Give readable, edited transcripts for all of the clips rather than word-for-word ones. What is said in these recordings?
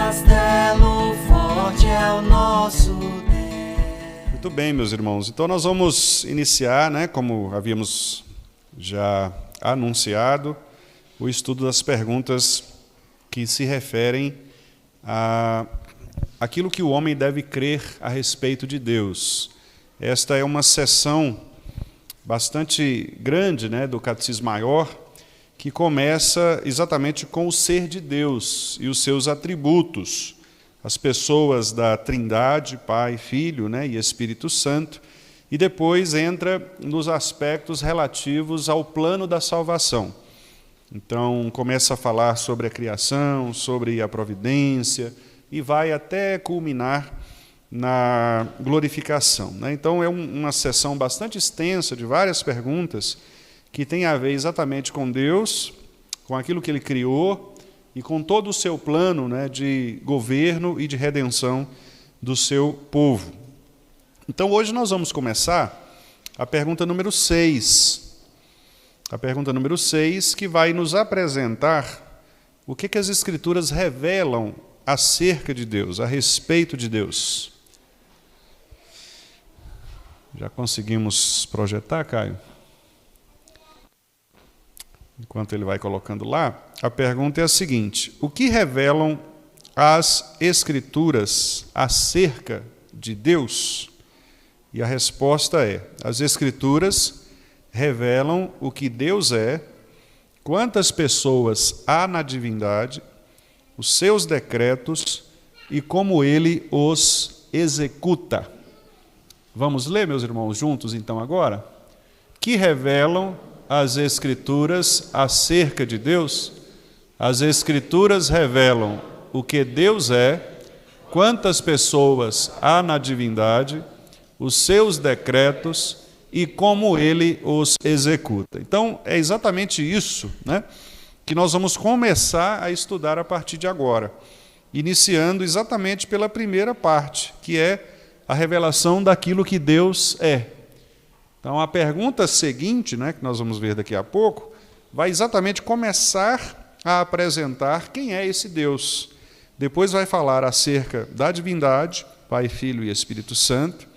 castelo forte é o nosso Deus. Muito bem, meus irmãos. Então nós vamos iniciar, como havíamos já anunciado, o estudo das perguntas que se referem àquilo que o homem deve crer a respeito de Deus. Esta é uma seção bastante grande, do Catecismo Maior, que começa exatamente com o ser de Deus e os seus atributos, as pessoas da Trindade, Pai, Filho, e Espírito Santo, e depois entra nos aspectos relativos ao plano da salvação. Então, começa a falar sobre a criação, sobre a providência, e vai até culminar na glorificação. Então, é uma sessão bastante extensa de várias perguntas que tem a ver exatamente com Deus, com aquilo que Ele criou e com todo o seu plano de governo e de redenção do seu povo. Então, hoje nós vamos começar a pergunta número 6. A pergunta número 6, que vai nos apresentar o que as Escrituras revelam acerca de Deus, a respeito de Deus. Já conseguimos projetar, Caio? Enquanto ele vai colocando lá, a pergunta é a seguinte: o que revelam as Escrituras acerca de Deus? E a resposta é: as Escrituras revelam o que Deus é, quantas pessoas há na divindade, os seus decretos e como Ele os executa. Vamos ler, meus irmãos, juntos então agora? Que revelam as Escrituras acerca de Deus? As Escrituras revelam o que Deus é, quantas pessoas há na divindade, os seus decretos e como Ele os executa. Então, é exatamente isso, que nós vamos começar a estudar a partir de agora, iniciando exatamente pela primeira parte, que é a revelação daquilo que Deus é. Então, a pergunta seguinte, que nós vamos ver daqui a pouco, vai exatamente começar a apresentar quem é esse Deus. Depois vai falar acerca da divindade, Pai, Filho e Espírito Santo.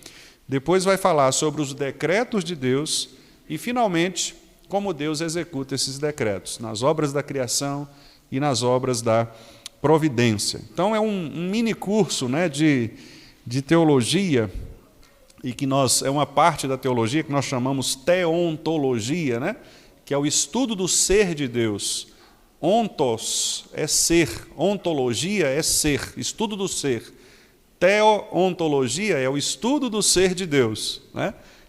Depois vai falar sobre os decretos de Deus e, finalmente, como Deus executa esses decretos, nas obras da criação e nas obras da providência. Então, é um mini curso de teologia, e que é uma parte da teologia que nós chamamos teontologia, que é o estudo do ser de Deus. Ontos é ser, ontologia é ser, estudo do ser. Teontologia é o estudo do ser de Deus.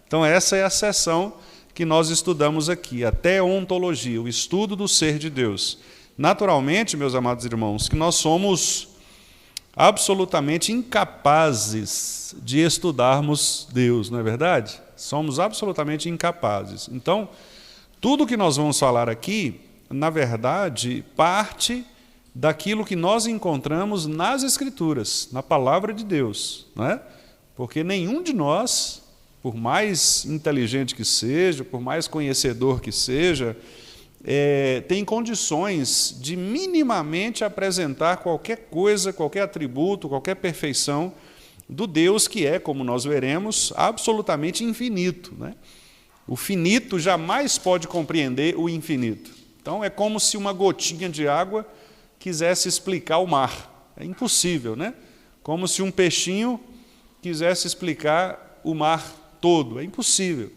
Então, essa é a seção que nós estudamos aqui, a teontologia, o estudo do ser de Deus. Naturalmente, meus amados irmãos, que nós somos absolutamente incapazes de estudarmos Deus, não é verdade? Somos absolutamente incapazes. Então, tudo que nós vamos falar aqui, na verdade, parte daquilo que nós encontramos nas Escrituras, na palavra de Deus, Porque nenhum de nós, por mais inteligente que seja, por mais conhecedor que seja, tem condições de minimamente apresentar qualquer coisa, qualquer atributo, qualquer perfeição do Deus que é, como nós veremos, absolutamente infinito. O finito jamais pode compreender o infinito. Então, é como se uma gotinha de água quisesse explicar o mar. É impossível, Como se um peixinho quisesse explicar o mar todo. É impossível.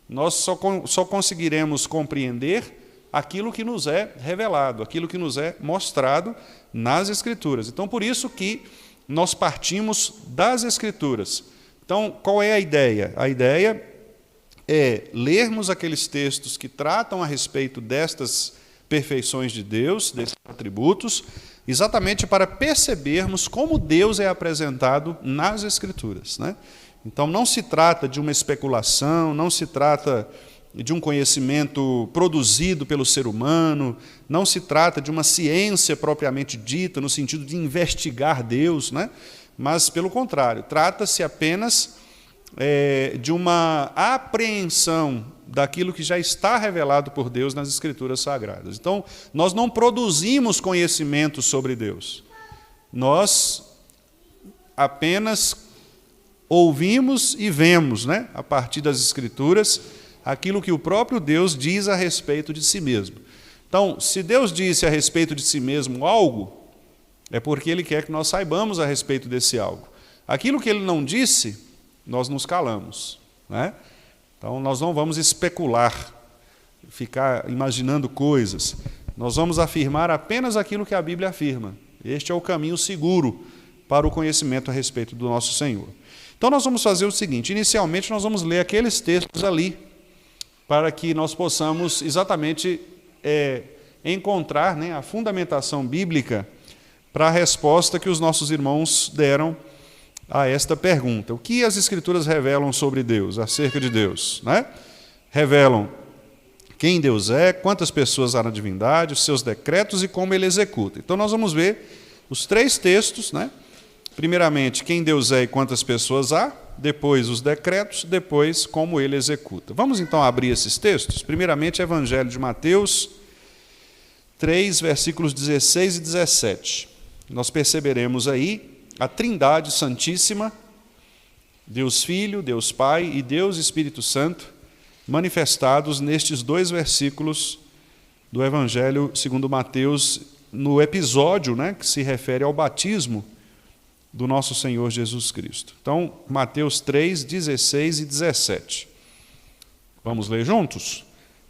Nós só conseguiremos compreender aquilo que nos é revelado, aquilo que nos é mostrado nas Escrituras. Então, por isso que nós partimos das Escrituras. Então, qual é a ideia? A ideia é lermos aqueles textos que tratam a respeito destas perfeições de Deus, desses atributos, exatamente para percebermos como Deus é apresentado nas Escrituras. Então, não se trata de uma especulação, não se trata de um conhecimento produzido pelo ser humano, não se trata de uma ciência propriamente dita, no sentido de investigar Deus, mas, pelo contrário, trata-se apenas de uma apreensão daquilo que já está revelado por Deus nas Escrituras Sagradas. Então, nós não produzimos conhecimento sobre Deus. nós apenas ouvimos e vemos, né, a partir das Escrituras, aquilo que o próprio Deus diz a respeito de si mesmo. Então, se Deus disse a respeito de si mesmo algo, é porque Ele quer que nós saibamos a respeito desse algo. Aquilo que Ele não disse, nós nos calamos, né? Então, nós não vamos especular, ficar imaginando coisas. Nós vamos afirmar apenas aquilo que a Bíblia afirma. Este é o caminho seguro para o conhecimento a respeito do nosso Senhor. Então, nós vamos fazer o seguinte: inicialmente, nós vamos ler aqueles textos ali, para que nós possamos exatamente encontrar, né, a fundamentação bíblica para a resposta que os nossos irmãos deram a esta pergunta. O que as Escrituras revelam sobre Deus, acerca de Deus, né? Revelam quem Deus é, quantas pessoas há na divindade, os seus decretos e como Ele executa. Então, nós vamos ver os 3 textos, né? Primeiramente, quem Deus é e quantas pessoas há, depois os decretos, depois como Ele executa. Vamos então abrir esses textos. Primeiramente, Evangelho de Mateus 3, versículos 16 e 17. Nós perceberemos aí a Trindade Santíssima, Deus Filho, Deus Pai e Deus Espírito Santo, manifestados nestes 2 versículos do Evangelho segundo Mateus, no episódio, né, que se refere ao batismo do nosso Senhor Jesus Cristo. Então, Mateus 3, 16 e 17. Vamos ler juntos?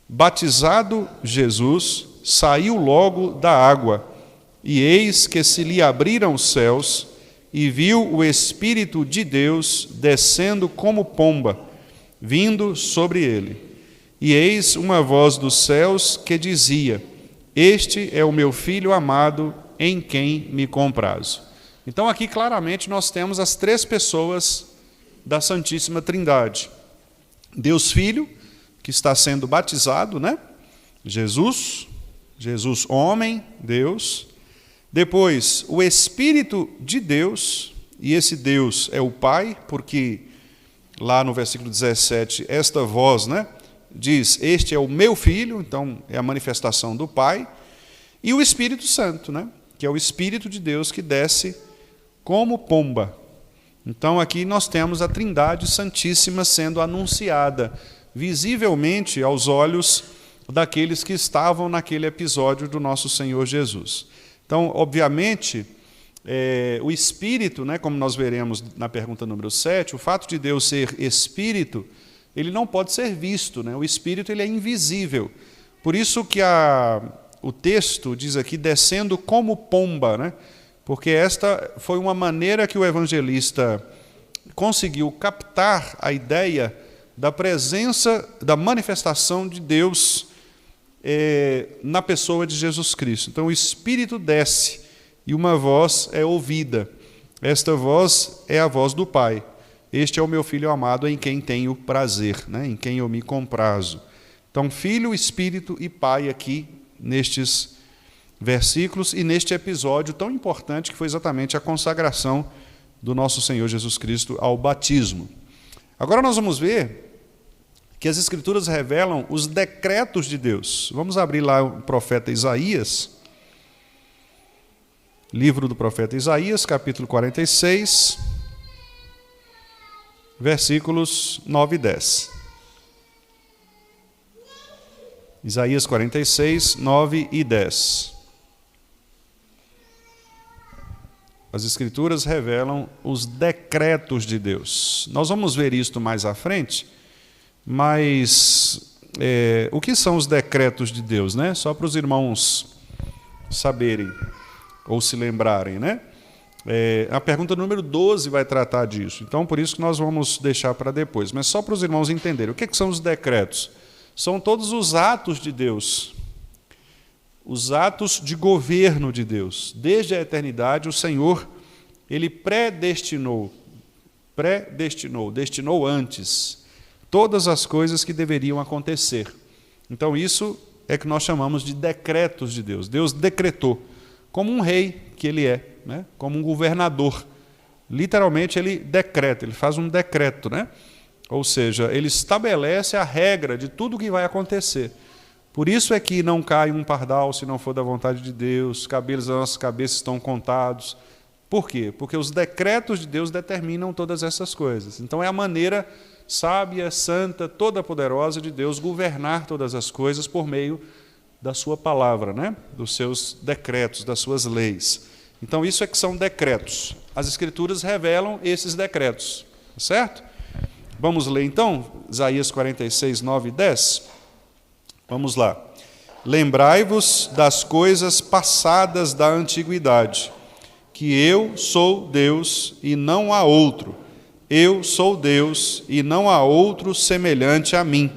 Batizado Jesus, saiu logo da água, e eis que se lhe abriram os céus, e viu o Espírito de Deus descendo como pomba, vindo sobre ele. E eis uma voz dos céus que dizia: Este é o meu Filho amado, em quem me comprazo. Então, aqui claramente nós temos as 3 pessoas da Santíssima Trindade. Deus Filho, que está sendo batizado, né? Jesus homem, Deus. Depois, o Espírito de Deus, e esse Deus é o Pai, porque lá no versículo 17, esta voz, né, diz: Este é o meu Filho, então é a manifestação do Pai. E o Espírito Santo, né, que é o Espírito de Deus que desce como pomba. Então, aqui nós temos a Trindade Santíssima sendo anunciada visivelmente aos olhos daqueles que estavam naquele episódio do nosso Senhor Jesus. Então, obviamente, o Espírito, né, como nós veremos na pergunta número 7, o fato de Deus ser Espírito, ele não pode ser visto, né? O Espírito, ele é invisível. Por isso que o texto diz aqui, descendo como pomba, né? Porque esta foi uma maneira que o evangelista conseguiu captar a ideia da presença, da manifestação de Deus na pessoa de Jesus Cristo. Então, o Espírito desce e uma voz é ouvida. Esta voz é a voz do Pai. Este é o meu Filho amado, em quem tenho prazer, né? Em quem eu me comprazo. Então, Filho, Espírito e Pai aqui, nestes versículos e neste episódio tão importante que foi exatamente a consagração do nosso Senhor Jesus Cristo ao batismo. Agora nós vamos ver que as Escrituras revelam os decretos de Deus. Vamos abrir lá o profeta Isaías, livro do profeta Isaías, capítulo 46, versículos 9 e 10. Isaías 46, 9 e 10. As Escrituras revelam os decretos de Deus. Nós vamos ver isto mais à frente, mas o que são os decretos de Deus, né? Só para os irmãos saberem ou se lembrarem, né? A pergunta número 12 vai tratar disso, então por isso que nós vamos deixar para depois, mas só para os irmãos entenderem. O que são os decretos? São todos os atos de Deus, os atos de governo de Deus. Desde a eternidade, o Senhor, Ele destinou antes todas as coisas que deveriam acontecer. Então, isso é que nós chamamos de decretos de Deus. Deus decretou, como um rei que Ele é, né? Como um governador. Literalmente, Ele decreta, Ele faz um decreto, né? Ou seja, Ele estabelece a regra de tudo o que vai acontecer. Por isso é que não cai um pardal se não for da vontade de Deus, cabelos das nossas cabeças estão contados. Por quê? Porque os decretos de Deus determinam todas essas coisas. Então é a maneira sábia, santa, toda poderosa de Deus governar todas as coisas por meio da sua palavra, né? Dos seus decretos, das suas leis. Então isso é que são decretos. As Escrituras revelam esses decretos, certo? Vamos ler então Isaías 46, 9 e 10? Vamos lá. Lembrai-vos das coisas passadas da antiguidade, que eu sou Deus e não há outro. Eu sou Deus e não há outro semelhante a mim,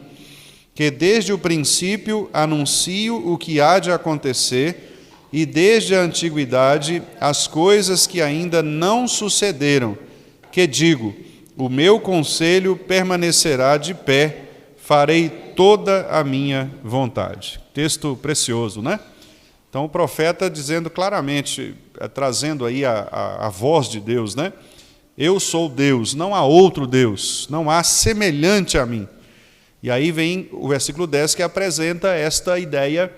que desde o princípio anuncio o que há de acontecer e desde a antiguidade as coisas que ainda não sucederam, que digo, o meu conselho permanecerá de pé, farei toda a minha vontade. Texto precioso, né? Então o profeta dizendo claramente, trazendo aí a voz de Deus, né? Eu sou Deus, não há outro Deus, não há semelhante a mim. E aí vem o versículo 10 que apresenta esta ideia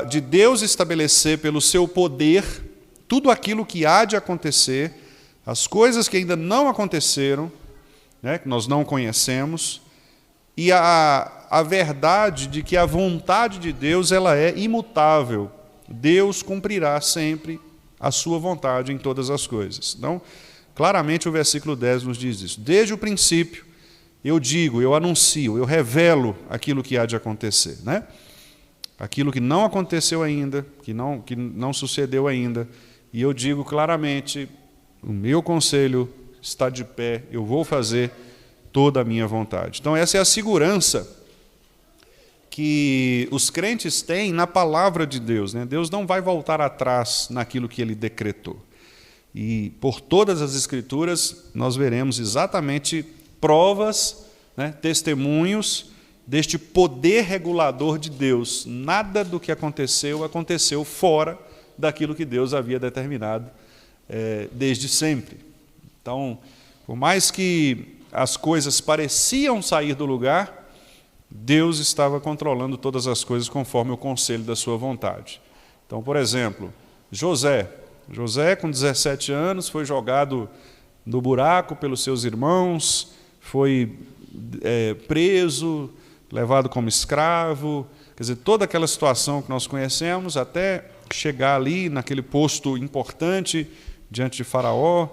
de Deus estabelecer pelo seu poder tudo aquilo que há de acontecer, as coisas que ainda não aconteceram, né, que nós não conhecemos, e a verdade de que a vontade de Deus ela é imutável. Deus cumprirá sempre a sua vontade em todas as coisas. Então, claramente o versículo 10 nos diz isso. Desde o princípio, eu digo, eu anuncio, eu revelo aquilo que há de acontecer, né? Aquilo que não aconteceu ainda, que não sucedeu ainda, e eu digo claramente, o meu conselho está de pé, eu vou fazer toda a minha vontade. Então essa é a segurança que os crentes têm na palavra de Deus, né? Deus não vai voltar atrás naquilo que Ele decretou. E por todas as Escrituras nós veremos exatamente provas, né, testemunhos deste poder regulador de Deus. Nada do que aconteceu fora daquilo que Deus havia determinado desde sempre. Então, por mais que as coisas pareciam sair do lugar, Deus estava controlando todas as coisas conforme o conselho da sua vontade. Então, por exemplo, José, com 17 anos, foi jogado no buraco pelos seus irmãos, foi preso, levado como escravo, quer dizer, toda aquela situação que nós conhecemos, até chegar ali naquele posto importante diante de Faraó,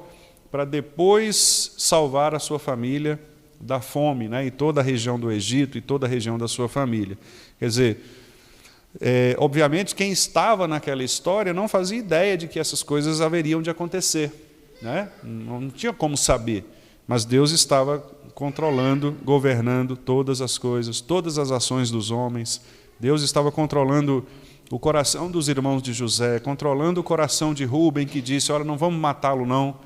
para depois salvar a sua família da fome, né, e toda a região do Egito e toda a região da sua família. Quer dizer, obviamente quem estava naquela história não fazia ideia de que essas coisas haveriam de acontecer, né? Não tinha como saber, mas Deus estava controlando, governando todas as coisas, todas as ações dos homens. Deus estava controlando o coração dos irmãos de José, controlando o coração de Rúben, que disse, olha, não vamos matá-lo não,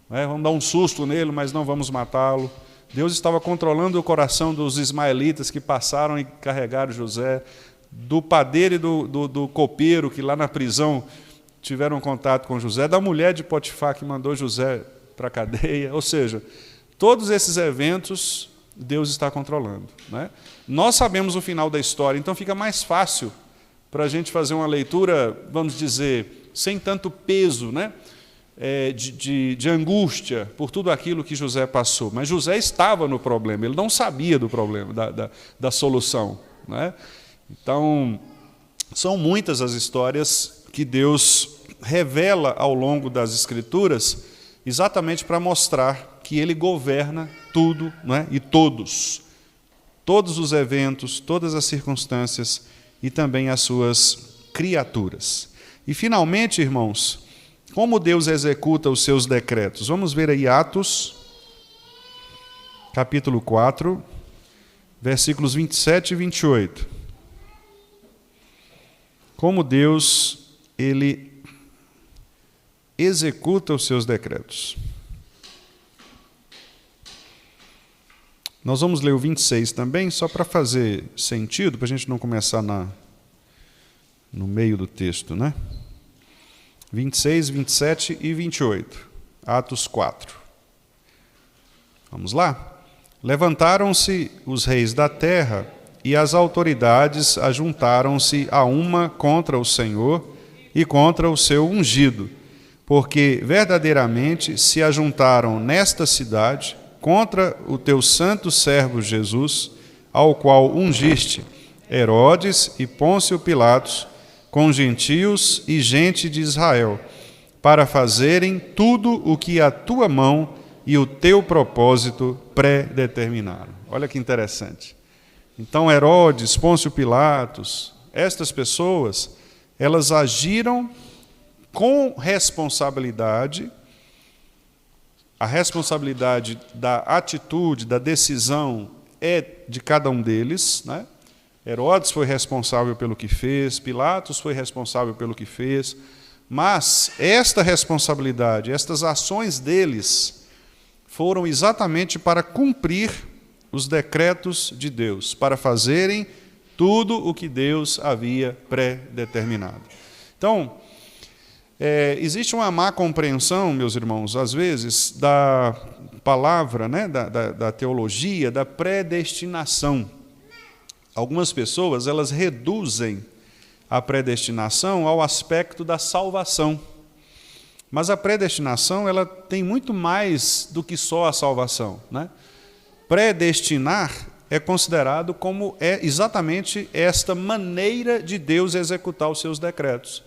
vamos dar um susto nele, mas não vamos matá-lo. Deus estava controlando o coração dos ismaelitas que passaram e carregaram José, do padeiro e do copeiro que lá na prisão tiveram contato com José, da mulher de Potifar que mandou José para a cadeia. Ou seja, todos esses eventos Deus está controlando, né? Nós sabemos o final da história, então fica mais fácil para a gente fazer uma leitura, vamos dizer, sem tanto peso, né? De angústia por tudo aquilo que José passou. Mas José estava no problema, ele não sabia do problema, da solução, né? Então, são muitas as histórias que Deus revela ao longo das Escrituras, exatamente para mostrar que Ele governa tudo, né? E todos os eventos, todas as circunstâncias e também as suas criaturas. E, finalmente, irmãos, como Deus executa os seus decretos? Vamos ver aí Atos, capítulo 4, versículos 27 e 28. Como Deus, Ele executa os seus decretos. Nós vamos ler o 26 também, só para fazer sentido, para a gente não começar no meio do texto, né? 26, 27 e 28, Atos 4. Vamos lá? Levantaram-se os reis da terra e as autoridades ajuntaram-se a uma contra o Senhor e contra o seu ungido, porque verdadeiramente se ajuntaram nesta cidade contra o teu santo servo Jesus, ao qual ungiste Herodes e Pôncio Pilatos, com gentios e gente de Israel, para fazerem tudo o que a tua mão e o teu propósito predeterminaram. Olha que interessante. Então, Herodes, Pôncio Pilatos, estas pessoas, elas agiram com responsabilidade. A responsabilidade da atitude, da decisão é de cada um deles, né? Herodes foi responsável pelo que fez, Pilatos foi responsável pelo que fez, mas esta responsabilidade, estas ações deles foram exatamente para cumprir os decretos de Deus, para fazerem tudo o que Deus havia predeterminado. Então, existe uma má compreensão, meus irmãos, às vezes, da palavra, né, da teologia, da predestinação. Algumas pessoas, elas reduzem a predestinação ao aspecto da salvação. Mas a predestinação, ela tem muito mais do que só a salvação, né? Predestinar é considerado como exatamente esta maneira de Deus executar os seus decretos.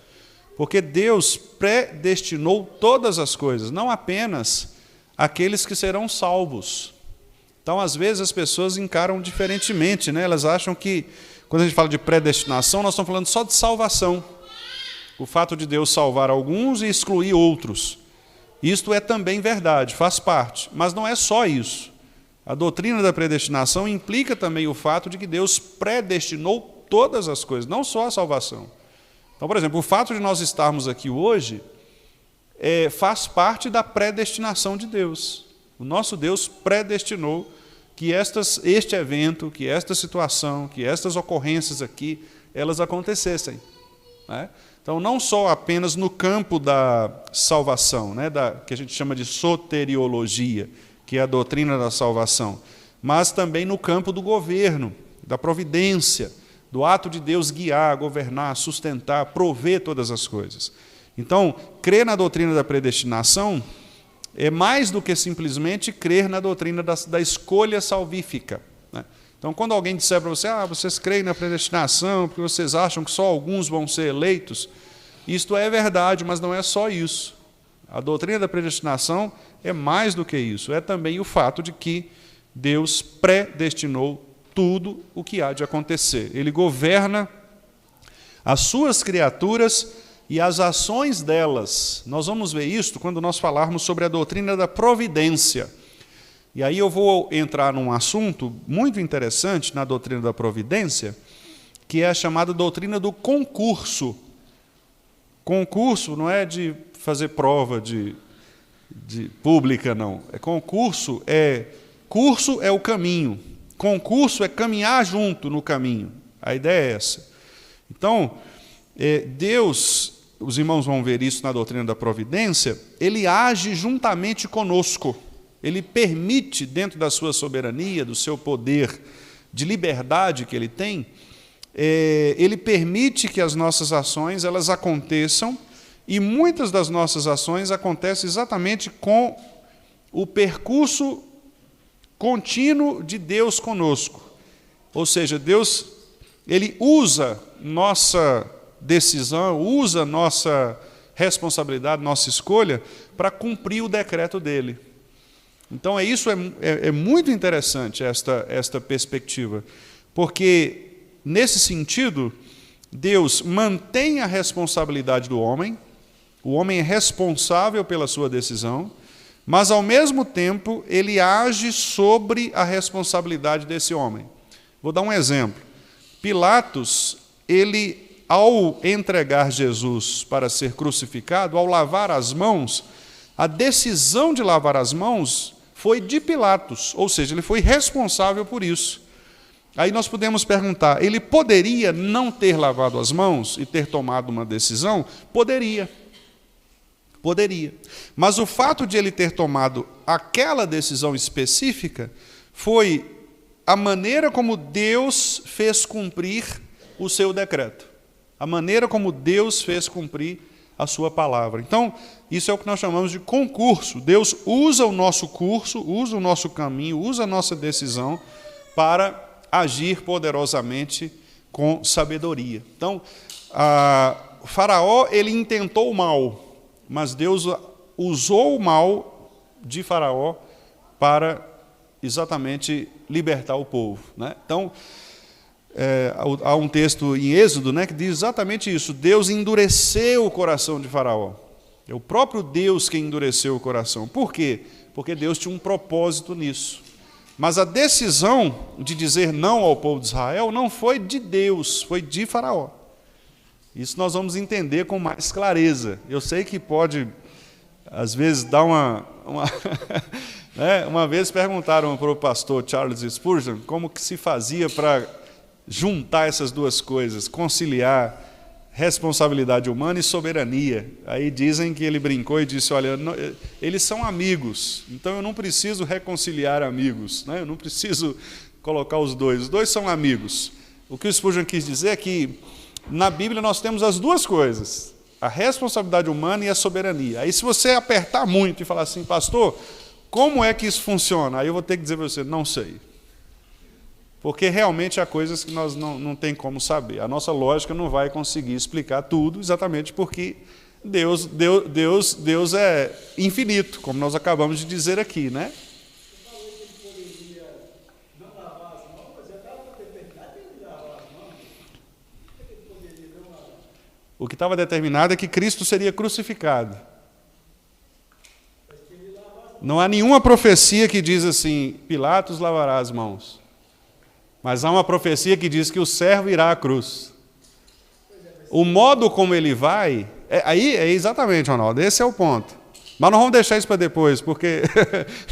Porque Deus predestinou todas as coisas, não apenas aqueles que serão salvos. Então, às vezes, as pessoas encaram diferentemente, né? Elas acham que, quando a gente fala de predestinação, nós estamos falando só de salvação. O fato de Deus salvar alguns e excluir outros. Isto é também verdade, faz parte, mas não é só isso. A doutrina da predestinação implica também o fato de que Deus predestinou todas as coisas, não só a salvação. Então, por exemplo, o fato de nós estarmos aqui hoje faz parte da predestinação de Deus. O nosso Deus predestinou que este evento, que esta situação, que estas ocorrências aqui, elas acontecessem, né? Então, não só apenas no campo da salvação, né, que a gente chama de soteriologia, que é a doutrina da salvação, mas também no campo do governo, da providência, do ato de Deus guiar, governar, sustentar, prover todas as coisas. Então, crer na doutrina da predestinação é mais do que simplesmente crer na doutrina da escolha salvífica, né? Então, quando alguém disser para você, vocês creem na predestinação porque vocês acham que só alguns vão ser eleitos, isto é verdade, mas não é só isso. A doutrina da predestinação é mais do que isso, é também o fato de que Deus predestinou tudo o que há de acontecer. Ele governa as suas criaturas e as ações delas. Nós vamos ver isso quando nós falarmos sobre a doutrina da providência. E aí eu vou entrar num assunto muito interessante na doutrina da providência, que é a chamada doutrina do concurso. Concurso não é de fazer prova de pública, não. Curso é o caminho. Concurso é caminhar junto no caminho. A ideia é essa. Então, Deus, os irmãos vão ver isso na doutrina da providência, ele age juntamente conosco. Ele permite, dentro da sua soberania, do seu poder de liberdade que ele tem, ele permite que as nossas ações elas aconteçam, e muitas das nossas ações acontecem exatamente com o percurso contínuo de Deus conosco. Ou seja, Deus, ele usa nossa decisão, usa nossa responsabilidade, nossa escolha, para cumprir o decreto dele. Então, isso é muito interessante, esta perspectiva, porque, nesse sentido, Deus mantém a responsabilidade do homem, o homem é responsável pela sua decisão, mas, ao mesmo tempo, ele age sobre a responsabilidade desse homem. Vou dar um exemplo. Pilatos, ele, ao entregar Jesus para ser crucificado, ao lavar as mãos, a decisão de lavar as mãos foi de Pilatos, ou seja, ele foi responsável por isso. Aí nós podemos perguntar, ele poderia não ter lavado as mãos e ter tomado uma decisão? Poderia. Poderia. Mas o fato de ele ter tomado aquela decisão específica foi a maneira como Deus fez cumprir o seu decreto. A maneira como Deus fez cumprir a sua palavra. Então, isso é o que nós chamamos de concurso. Deus usa o nosso curso, usa o nosso caminho, usa a nossa decisão para agir poderosamente com sabedoria. Então, o Faraó, ele intentou o mal, mas Deus usou o mal de Faraó para exatamente libertar o povo, né? Então, há um texto em Êxodo, né, que diz exatamente isso. Deus endureceu o coração de Faraó. É o próprio Deus que endureceu o coração. Por quê? Porque Deus tinha um propósito nisso. Mas a decisão de dizer não ao povo de Israel não foi de Deus, foi de Faraó. Isso nós vamos entender com mais clareza. Eu sei que pode, às vezes, dar Uma vez perguntaram para o pastor Charles Spurgeon como que se fazia para juntar essas duas coisas, conciliar responsabilidade humana e soberania. Aí dizem que ele brincou e disse, olha, eles são amigos, então eu não preciso reconciliar amigos, né? Eu não preciso colocar os dois são amigos. O que o Spurgeon quis dizer é que na Bíblia nós temos as duas coisas, a responsabilidade humana e a soberania. Aí se você apertar muito e falar assim, pastor, como é que isso funciona? Aí eu vou ter que dizer para você, não sei. Porque realmente há coisas que nós não tem como saber. A nossa lógica não vai conseguir explicar tudo, exatamente porque Deus é infinito, como nós acabamos de dizer aqui, né? O que estava determinado é que Cristo seria crucificado. Não há nenhuma profecia que diz assim, Pilatos lavará as mãos. Mas há uma profecia que diz que o servo irá à cruz. O modo como ele vai, exatamente, Ronaldo, esse é o ponto. Mas nós vamos deixar isso para depois, porque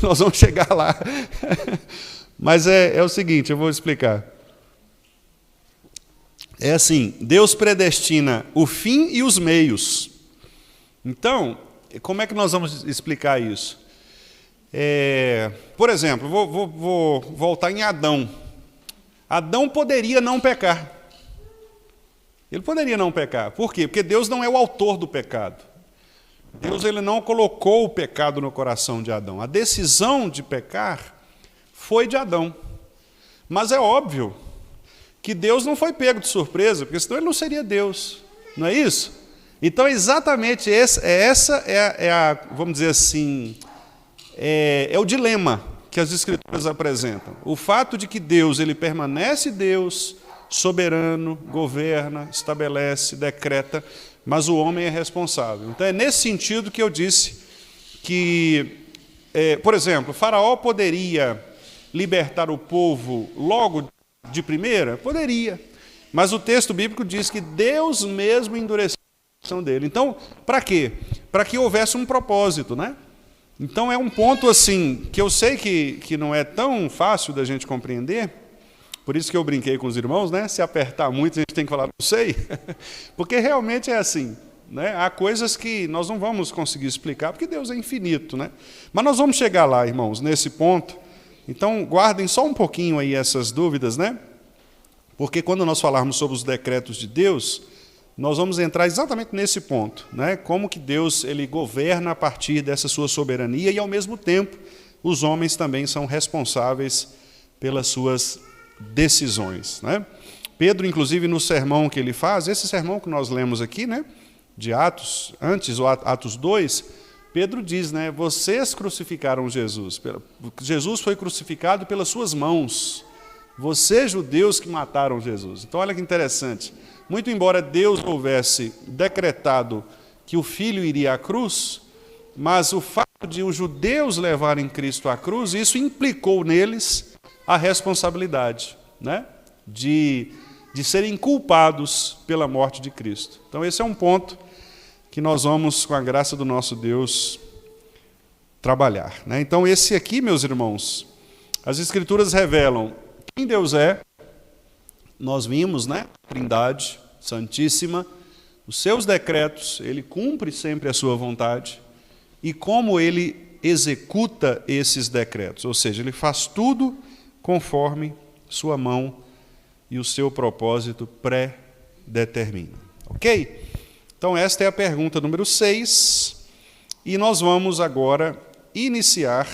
nós vamos chegar lá. Mas é o seguinte, eu vou explicar. É assim, Deus predestina o fim e os meios. Então, como é que nós vamos explicar isso? Por exemplo, vou voltar em Adão. Adão poderia não pecar. Ele poderia não pecar. Por quê? Porque Deus não é o autor do pecado. Deus ele não colocou o pecado no coração de Adão. A decisão de pecar foi de Adão. Mas é óbvio que Deus não foi pego de surpresa, porque senão ele não seria Deus. Não é isso? Então, exatamente vamos dizer assim, é o dilema que as Escrituras apresentam. O fato de que Deus ele permanece Deus, soberano, governa, estabelece, decreta, mas o homem é responsável. Então, é nesse sentido que eu disse que, por exemplo, Faraó poderia libertar o povo logo de primeira? Poderia. Mas o texto bíblico diz que Deus mesmo endureceu a coração dele. Então, para quê? Para que houvesse um propósito, né? Então é um ponto assim, que eu sei que não é tão fácil da gente compreender, por isso que eu brinquei com os irmãos, né? Se apertar muito a gente tem que falar, não sei, porque realmente é assim, né? Há coisas que nós não vamos conseguir explicar, porque Deus é infinito, né? Mas nós vamos chegar lá, irmãos, nesse ponto, então guardem só um pouquinho aí essas dúvidas, né? Porque quando nós falarmos sobre os decretos de Deus, nós vamos entrar exatamente nesse ponto, né? Como que Deus ele governa a partir dessa sua soberania e, ao mesmo tempo, os homens também são responsáveis pelas suas decisões, né? Pedro, inclusive, no sermão que ele faz, esse sermão que nós lemos aqui, né? De Atos, antes, ou Atos 2, Pedro diz, né? Vocês crucificaram Jesus. Jesus foi crucificado pelas suas mãos. Vocês, judeus, que mataram Jesus. Então, olha que interessante. Muito embora Deus houvesse decretado que o Filho iria à cruz, mas o fato de os judeus levarem Cristo à cruz, isso implicou neles a responsabilidade, né? de serem culpados pela morte de Cristo. Então esse é um ponto que nós vamos, com a graça do nosso Deus, trabalhar, né? Então esse aqui, meus irmãos, as Escrituras revelam quem Deus é. Nós vimos, né? Trindade Santíssima, os seus decretos, ele cumpre sempre a sua vontade, e como ele executa esses decretos, ou seja, ele faz tudo conforme sua mão e o seu propósito pré-determina. Ok? Então, Então, esta é a pergunta número 6, e nós vamos agora iniciar,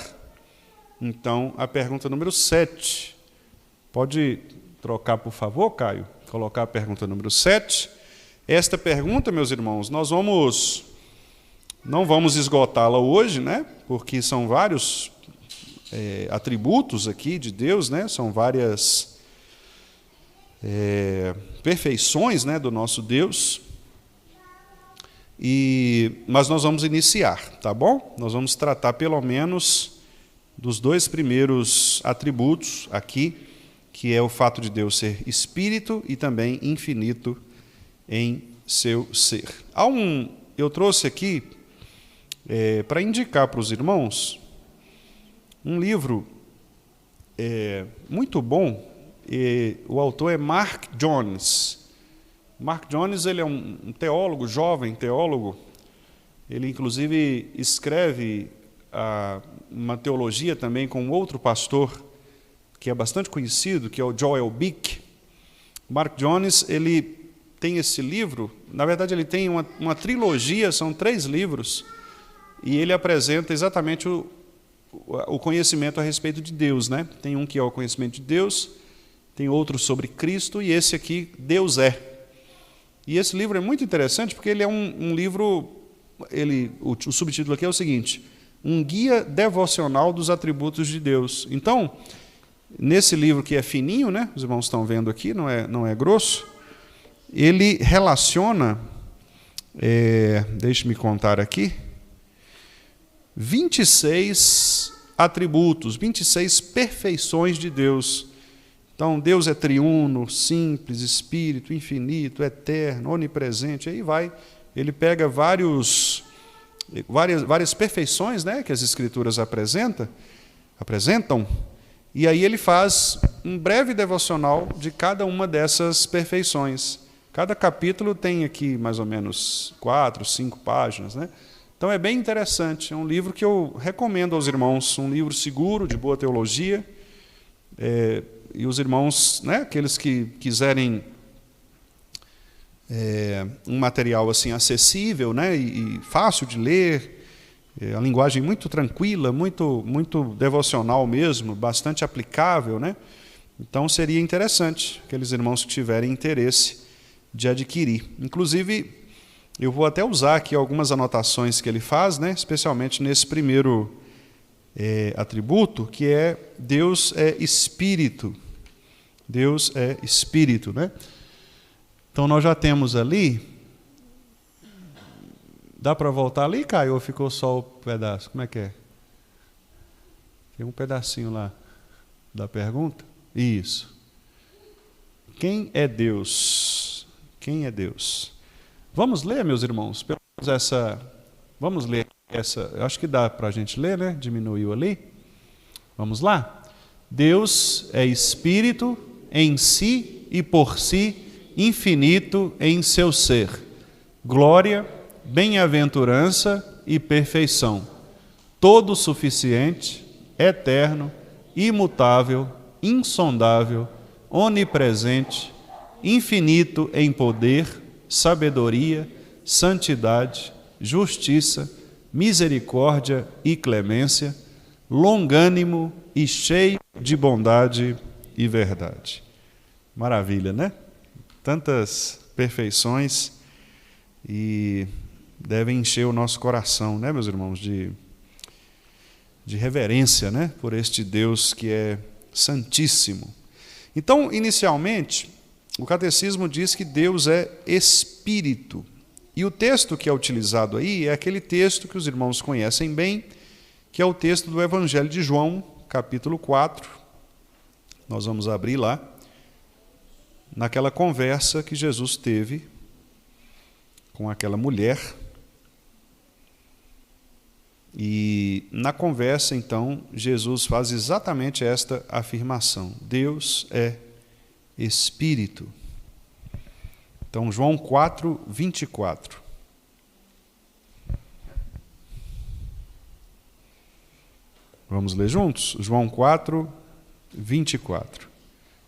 então, a pergunta número 7. Pode trocar, por favor, Caio? Colocar a pergunta número 7. Esta pergunta, meus irmãos, nós não vamos esgotá-la hoje, né? Porque são vários atributos aqui de Deus, né? São várias perfeições, né, do nosso Deus. Mas nós vamos iniciar, tá bom? Nós vamos tratar pelo menos dos 2 primeiros atributos aqui, que é o fato de Deus ser espírito e também infinito em seu ser. Eu trouxe aqui, para indicar para os irmãos, um livro muito bom. O autor é Mark Jones. Mark Jones, ele é um teólogo, jovem teólogo. Ele, inclusive, escreve uma teologia também com outro pastor, que é bastante conhecido, que é o Joel Bick. Mark Jones, ele tem esse livro, na verdade ele tem uma trilogia, são 3 livros, e ele apresenta exatamente o conhecimento a respeito de Deus, né? Tem um que é o conhecimento de Deus, tem outro sobre Cristo, e esse aqui, Deus é. E esse livro é muito interessante, porque ele é um livro, o subtítulo aqui é o seguinte: um guia devocional dos atributos de Deus. Então, nesse livro que é fininho, né? Os irmãos estão vendo aqui, não é grosso, ele relaciona, deixe-me contar aqui, 26 atributos, 26 perfeições de Deus. Então, Deus é triuno, simples, espírito, infinito, eterno, onipresente, aí vai. Ele pega várias perfeições, né, que as Escrituras apresentam, e aí ele faz um breve devocional de cada uma dessas perfeições. Cada capítulo tem aqui mais ou menos 4, 5 páginas, né? Então é bem interessante, é um livro que eu recomendo aos irmãos, um livro seguro, de boa teologia, e os irmãos, né, aqueles que quiserem um material assim acessível, né, e fácil de ler, a linguagem muito tranquila, muito devocional mesmo, bastante aplicável, né? Então seria interessante aqueles irmãos que tiverem interesse de adquirir. Inclusive, eu vou até usar aqui algumas anotações que ele faz, né, especialmente nesse primeiro atributo, que é Deus é Espírito. Deus é Espírito, né? Então nós já temos ali. Dá para voltar ali, Caio, ou ficou só o pedaço? Como é que é? Tem um pedacinho lá da pergunta? Isso. Quem é Deus? Quem é Deus? Vamos ler, meus irmãos? Pelo menos vamos ler essa. Eu acho que dá para a gente ler, né? Diminuiu ali. Vamos lá? Deus é Espírito em si e por si, infinito em seu ser. Glória, bem-aventurança e perfeição. Todo suficiente, eterno, imutável, insondável, onipresente, infinito em poder, sabedoria, santidade, justiça, misericórdia e clemência, longânimo e cheio de bondade e verdade. Maravilha, né? Tantas perfeições e devem encher o nosso coração, né, meus irmãos, de reverência, né, por este Deus que é santíssimo. Então, inicialmente, o catecismo diz que Deus é Espírito. E o texto que é utilizado aí é aquele texto que os irmãos conhecem bem, que é o texto do Evangelho de João, capítulo 4. Nós vamos abrir lá, naquela conversa que Jesus teve com aquela mulher. E na conversa, então, Jesus faz exatamente esta afirmação: Deus é Espírito. Então, João 4, 24. Vamos ler juntos? João 4, 24.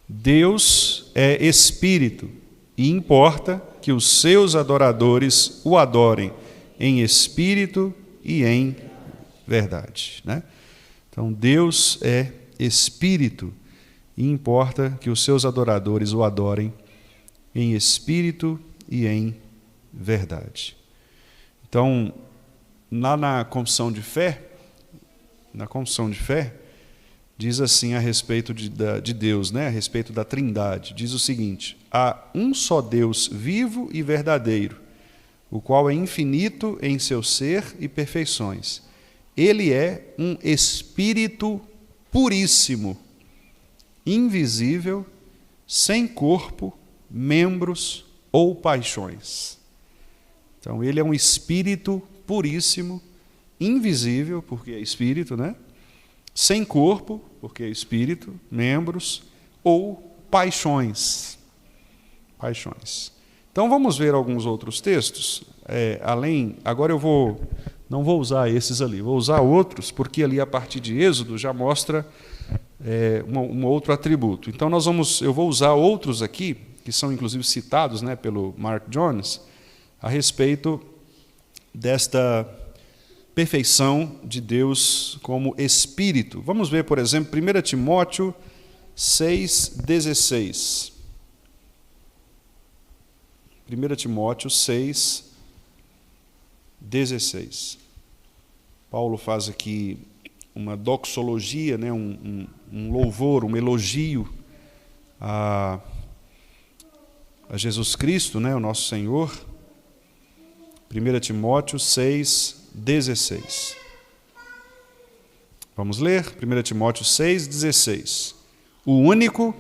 Deus é Espírito, e importa que os seus adoradores o adorem em espírito e em verdade. Né? Então, Deus é espírito e importa que os seus adoradores o adorem em espírito e em verdade. Então, lá na confissão de fé, diz assim a respeito de Deus, né? A respeito da Trindade. Diz o seguinte: há um só Deus vivo e verdadeiro, o qual é infinito em seu ser e perfeições. Ele é um Espírito puríssimo, invisível, sem corpo, membros ou paixões. Então, ele é um Espírito puríssimo, invisível, porque é Espírito, né? Sem corpo, porque é Espírito, membros ou paixões. Então, vamos ver alguns outros textos. Agora não vou usar esses ali, vou usar outros, porque ali a partir de Êxodo já mostra um outro atributo. Então eu vou usar outros aqui, que são inclusive citados, né, pelo Mark Jones, a respeito desta perfeição de Deus como Espírito. Vamos ver, por exemplo, 1 Timóteo 6,16. 1 Timóteo 6,16. Paulo faz aqui uma doxologia, né, um louvor, um elogio a Jesus Cristo, né, o nosso Senhor. 1 Timóteo 6,16. Vamos ler? 1 Timóteo 6,16. O único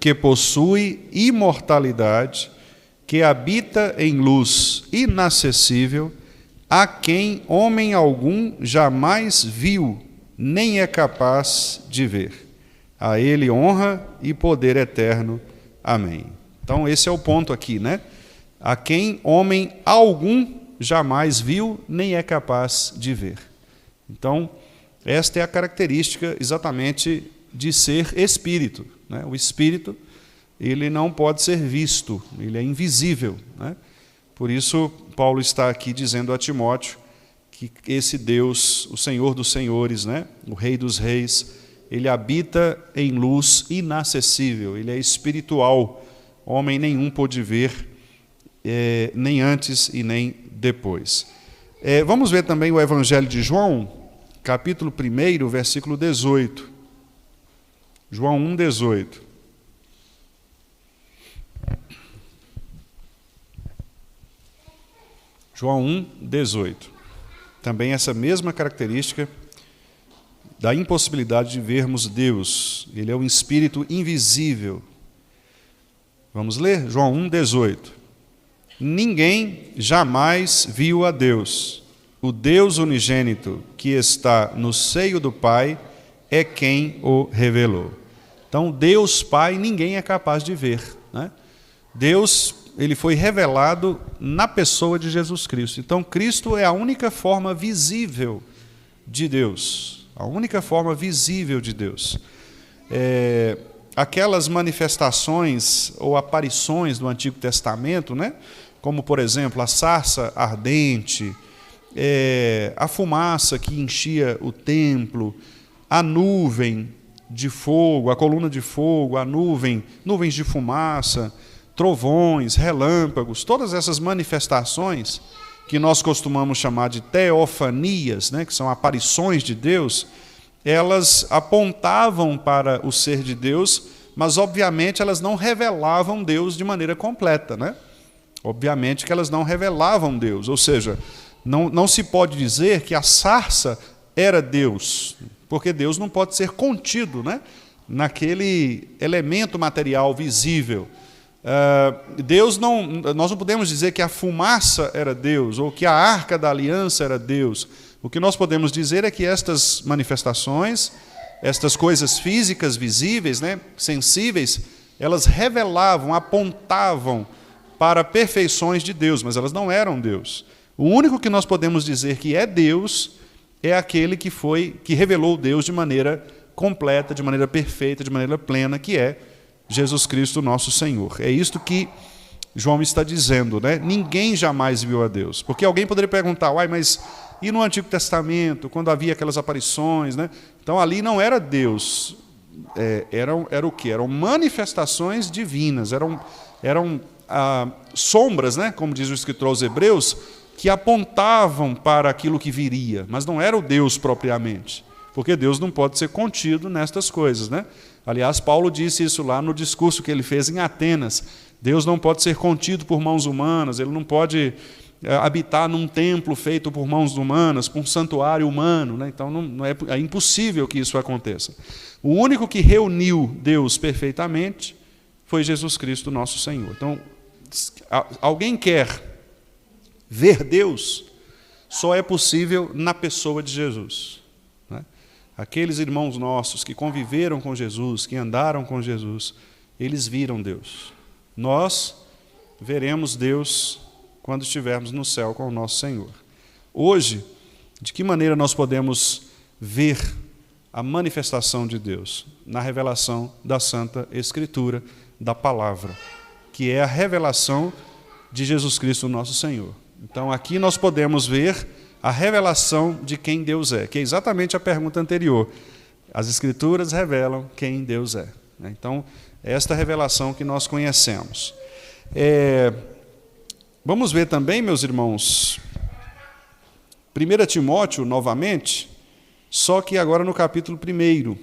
que possui imortalidade, que habita em luz inacessível, a quem homem algum jamais viu, nem é capaz de ver. A ele honra e poder eterno. Amém. Então esse é o ponto aqui, né? A quem homem algum jamais viu, nem é capaz de ver. Então, esta é a característica exatamente de ser espírito, né? O espírito, ele não pode ser visto, ele é invisível, né? Por isso, Paulo está aqui dizendo a Timóteo que esse Deus, o Senhor dos senhores, né? O Rei dos reis, ele habita em luz inacessível, ele é espiritual, homem nenhum pôde ver, nem antes e nem depois. Vamos ver também o Evangelho de João, capítulo 1, versículo 18. João 1, 18. João 1, 18. Também essa mesma característica da impossibilidade de vermos Deus. Ele é um espírito invisível. Vamos ler? João 1, 18. Ninguém jamais viu a Deus. O Deus unigênito que está no seio do Pai é quem o revelou. Então, Deus Pai, ninguém é capaz de ver, né? Deus, ele foi revelado na pessoa de Jesus Cristo. Então, Cristo é a única forma visível de Deus. A única forma visível de Deus. Aquelas manifestações ou aparições do Antigo Testamento, né? Como, por exemplo, a sarça ardente, a fumaça que enchia o templo, a nuvem de fogo, a coluna de fogo, a nuvens de fumaça, trovões, relâmpagos, todas essas manifestações que nós costumamos chamar de teofanias, né, que são aparições de Deus, elas apontavam para o ser de Deus, mas obviamente elas não revelavam Deus de maneira completa, né? Obviamente que elas não revelavam Deus, ou seja, não se pode dizer que a sarça era Deus, porque Deus não pode ser contido, né, naquele elemento material visível. Nós não podemos dizer que a fumaça era Deus, ou que a arca da aliança era Deus. O que nós podemos dizer é que estas manifestações, estas coisas físicas, visíveis, né, sensíveis, elas revelavam, apontavam para perfeições de Deus, mas elas não eram Deus. O único que nós podemos dizer que é Deus é aquele que revelou Deus de maneira completa, de maneira perfeita, de maneira plena, que é Jesus Cristo, nosso Senhor. É isto que João está dizendo, né? Ninguém jamais viu a Deus. Porque alguém poderia perguntar, uai, mas e no Antigo Testamento, quando havia aquelas aparições, né? Então ali não era Deus, era o quê? Eram manifestações divinas, eram sombras, né? Como diz o escritor aos Hebreus, que apontavam para aquilo que viria, mas não era o Deus propriamente, porque Deus não pode ser contido nestas coisas, né? Aliás, Paulo disse isso lá no discurso que ele fez em Atenas. Deus não pode ser contido por mãos humanas, ele não pode habitar num templo feito por mãos humanas, por um santuário humano, né? Então é impossível que isso aconteça. O único que reuniu Deus perfeitamente foi Jesus Cristo, nosso Senhor. Então, alguém quer ver Deus, só é possível na pessoa de Jesus, né? Aqueles irmãos nossos que conviveram com Jesus, que andaram com Jesus, eles viram Deus. Nós veremos Deus quando estivermos no céu com o nosso Senhor. Hoje, de que maneira nós podemos ver a manifestação de Deus? Na revelação da Santa Escritura, da Palavra, que é a revelação de Jesus Cristo, nosso Senhor. Então, aqui nós podemos ver a revelação de quem Deus é, que é exatamente a pergunta anterior. As Escrituras revelam quem Deus é. Então, é esta revelação que nós conhecemos. Vamos ver também, meus irmãos, 1 Timóteo, novamente, só que agora no capítulo 1,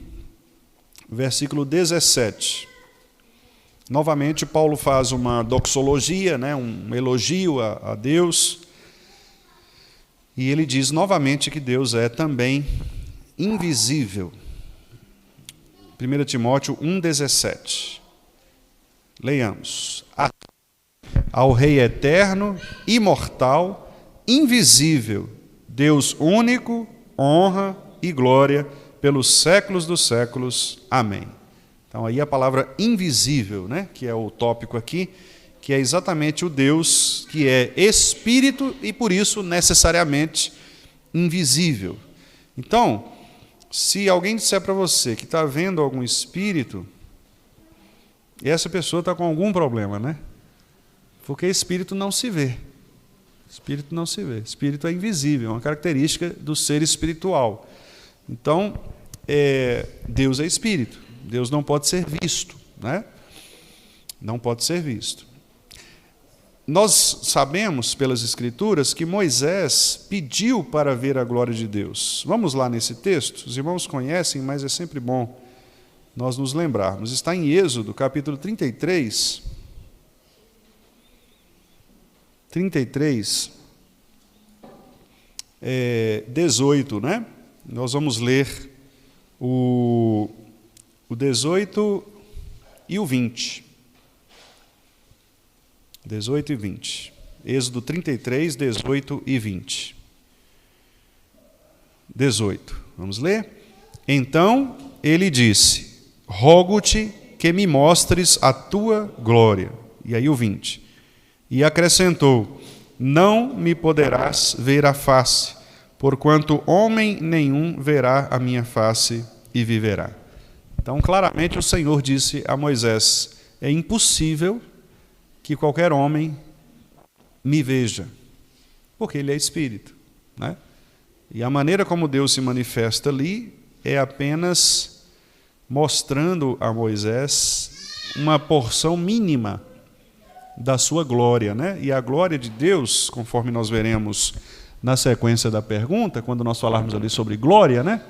versículo 17. Novamente, Paulo faz uma doxologia, né, um elogio a Deus, e ele diz novamente que Deus é também invisível. 1 Timóteo 1,17. Leiamos. Ao Rei eterno, imortal, invisível, Deus único, honra e glória pelos séculos dos séculos. Amém. Então, aí a palavra invisível, né, que é o tópico aqui, que é exatamente o Deus que é espírito e, por isso, necessariamente invisível. Então, se alguém disser para você que está vendo algum espírito, essa pessoa está com algum problema, né? Porque espírito não se vê. Espírito não se vê. Espírito é invisível, é uma característica do ser espiritual. Então, Deus é espírito. Deus não pode ser visto, né? Não pode ser visto. Nós sabemos pelas Escrituras que Moisés pediu para ver a glória de Deus. Vamos lá nesse texto? Os irmãos conhecem, mas é sempre bom nós nos lembrarmos. Está em Êxodo, capítulo 33. 33, 18, né? Nós vamos ler o 18 e o 20. 18 e 20. Êxodo 33, 18 e 20. 18. Vamos ler? Então ele disse: rogo-te que me mostres a tua glória. E aí o 20. E acrescentou: não me poderás ver a face, porquanto homem nenhum verá a minha face e viverá. Então, claramente, o Senhor disse a Moisés: é impossível que qualquer homem me veja, porque ele é espírito, né? E a maneira como Deus se manifesta ali é apenas mostrando a Moisés uma porção mínima da sua glória, né? E a glória de Deus, conforme nós veremos na sequência da pergunta, quando nós falarmos ali sobre glória, né?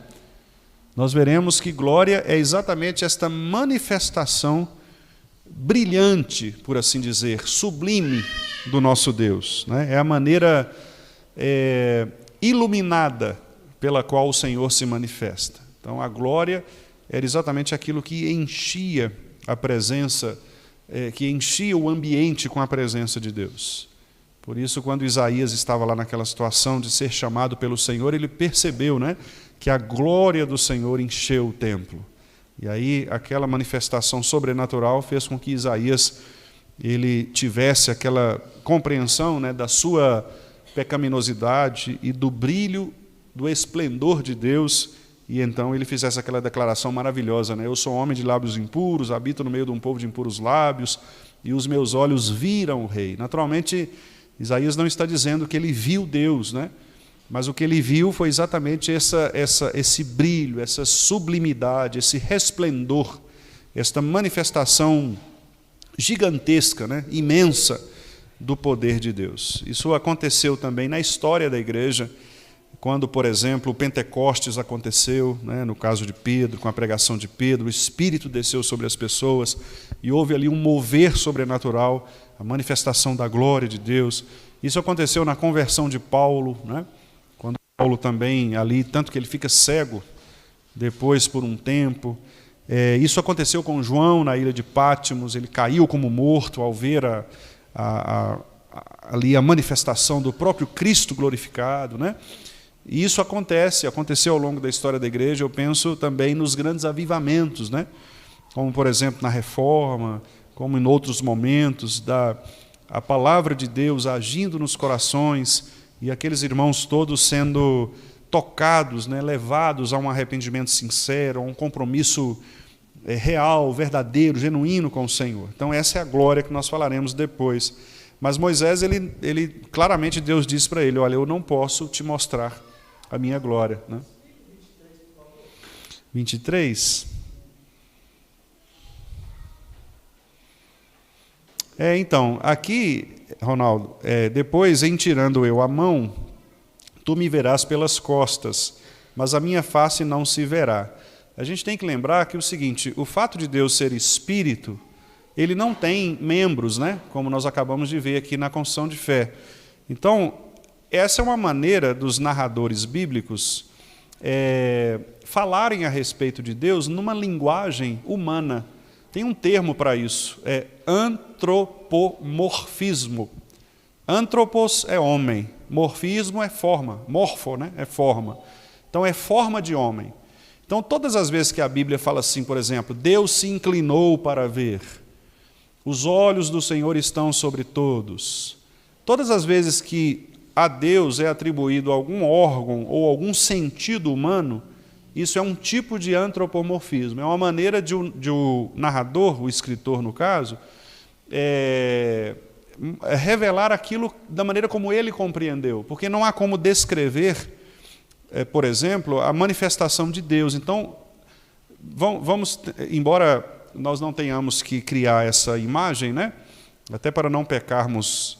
Nós veremos que glória é exatamente esta manifestação brilhante, por assim dizer, sublime do nosso Deus, né? É a maneira iluminada pela qual o Senhor se manifesta. Então, a glória era exatamente aquilo que enchia a presença, que enchia o ambiente com a presença de Deus. Por isso, quando Isaías estava lá naquela situação de ser chamado pelo Senhor, ele percebeu, né, que a glória do Senhor encheu o templo. E aí, aquela manifestação sobrenatural fez com que Isaías ele tivesse aquela compreensão, né, da sua pecaminosidade e do brilho, do esplendor de Deus, e então ele fizesse aquela declaração maravilhosa, né? Eu sou homem de lábios impuros, habito no meio de um povo de impuros lábios, e os meus olhos viram o Rei. Naturalmente, Isaías não está dizendo que ele viu Deus, né? Mas o que ele viu foi exatamente esse brilho, essa sublimidade, esse resplendor, esta manifestação gigantesca, né? Imensa, do poder de Deus. Isso aconteceu também na história da igreja, quando, por exemplo, o Pentecostes aconteceu, né, no caso de Pedro, com a pregação de Pedro, o Espírito desceu sobre as pessoas e houve ali um mover sobrenatural, a manifestação da glória de Deus. Isso aconteceu na conversão de Paulo, né, quando Paulo também ali, tanto que ele fica cego depois por um tempo. Isso aconteceu com João na ilha de Pátimos, ele caiu como morto ao ver ali a manifestação do próprio Cristo glorificado, né? E isso aconteceu ao longo da história da igreja, eu penso também nos grandes avivamentos, né? Como, por exemplo, na Reforma, como em outros momentos, a palavra de Deus agindo nos corações e aqueles irmãos todos sendo tocados, né? Levados a um arrependimento sincero, a um compromisso real, verdadeiro, genuíno com o Senhor. Então essa é a glória que nós falaremos depois. Mas Moisés, ele claramente Deus disse para ele, olha, eu não posso te mostrar a minha glória. Né? 23. Então, aqui, Ronaldo, depois, em tirando eu a mão, tu me verás pelas costas, mas a minha face não se verá. A gente tem que lembrar que o seguinte, o fato de Deus ser espírito, ele não tem membros, né? Como nós acabamos de ver aqui na confissão de fé. Então, essa é uma maneira dos narradores bíblicos falarem a respeito de Deus numa linguagem humana. Tem um termo para isso, antropomorfismo. Antropos é homem, morfismo é forma, morfo, né? É forma. Então, é forma de homem. Então, todas as vezes que a Bíblia fala assim, por exemplo, Deus se inclinou para ver, os olhos do Senhor estão sobre todos. Todas as vezes que a Deus é atribuído algum órgão ou algum sentido humano, isso é um tipo de antropomorfismo. É uma maneira de o narrador, o escritor no caso, revelar aquilo da maneira como ele compreendeu. Porque não há como descrever, por exemplo, a manifestação de Deus. Então, embora nós não tenhamos que criar essa imagem, né? Até para não pecarmos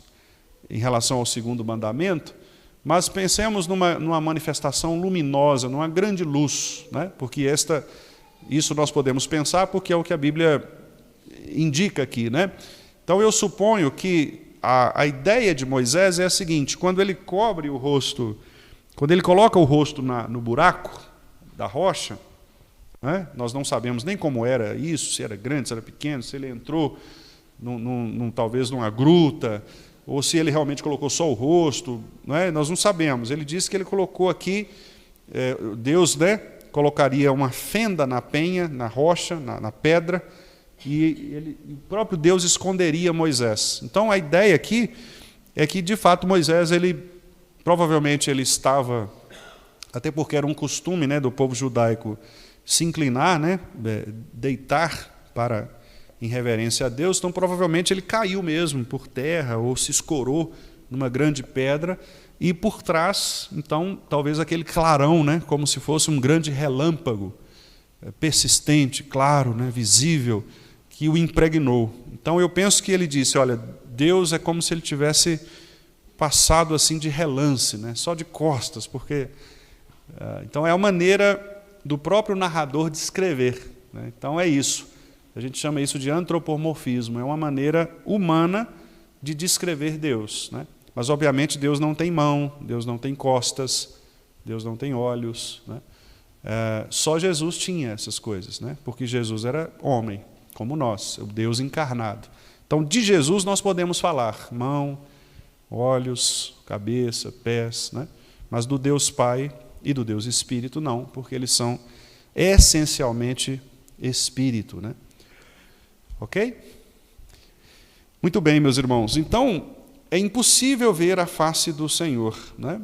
em relação ao segundo mandamento, mas pensemos numa manifestação luminosa, numa grande luz, né? Porque isso nós podemos pensar porque é o que a Bíblia indica aqui, né? Então eu suponho que a ideia de Moisés é a seguinte: quando ele cobre o rosto, quando ele coloca o rosto no buraco da rocha, né? Nós não sabemos nem como era isso, se era grande, se era pequeno, se ele entrou talvez numa gruta, ou se ele realmente colocou só o rosto, né? Nós não sabemos. Ele disse que ele colocou aqui, Deus, né, colocaria uma fenda na penha, na rocha, na pedra, e o próprio Deus esconderia Moisés. Então a ideia aqui é que, de fato, Moisés, provavelmente ele estava, até porque era um costume, né, do povo judaico, se inclinar, né, deitar em reverência a Deus, então provavelmente ele caiu mesmo por terra ou se escorou numa grande pedra e por trás, então, talvez aquele clarão, né, como se fosse um grande relâmpago, persistente, claro, né, visível, que o impregnou. Então eu penso que ele disse, olha, Deus é como se ele tivesse passado assim de relance, né, só de costas, porque... então é a maneira do próprio narrador de escrever, né? Então é isso. A gente chama isso de antropomorfismo. É uma maneira humana de descrever Deus, né? Mas, obviamente, Deus não tem mão, Deus não tem costas, Deus não tem olhos, né? Só Jesus tinha essas coisas, né? Porque Jesus era homem, como nós, o Deus encarnado. Então, de Jesus nós podemos falar mão, olhos, cabeça, pés, né? Mas do Deus Pai e do Deus Espírito não, porque eles são essencialmente Espírito, né? Ok? Muito bem, meus irmãos. Então, é impossível ver a face do Senhor, né?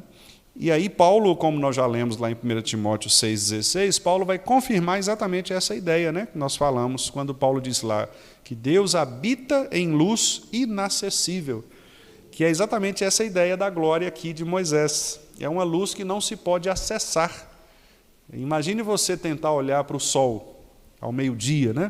E aí Paulo, como nós já lemos lá em 1 Timóteo 6,16, Paulo vai confirmar exatamente essa ideia, né, que nós falamos quando Paulo diz lá que Deus habita em luz inacessível, que é exatamente essa ideia da glória aqui de Moisés. É uma luz que não se pode acessar. Imagine você tentar olhar para o sol ao meio-dia, né,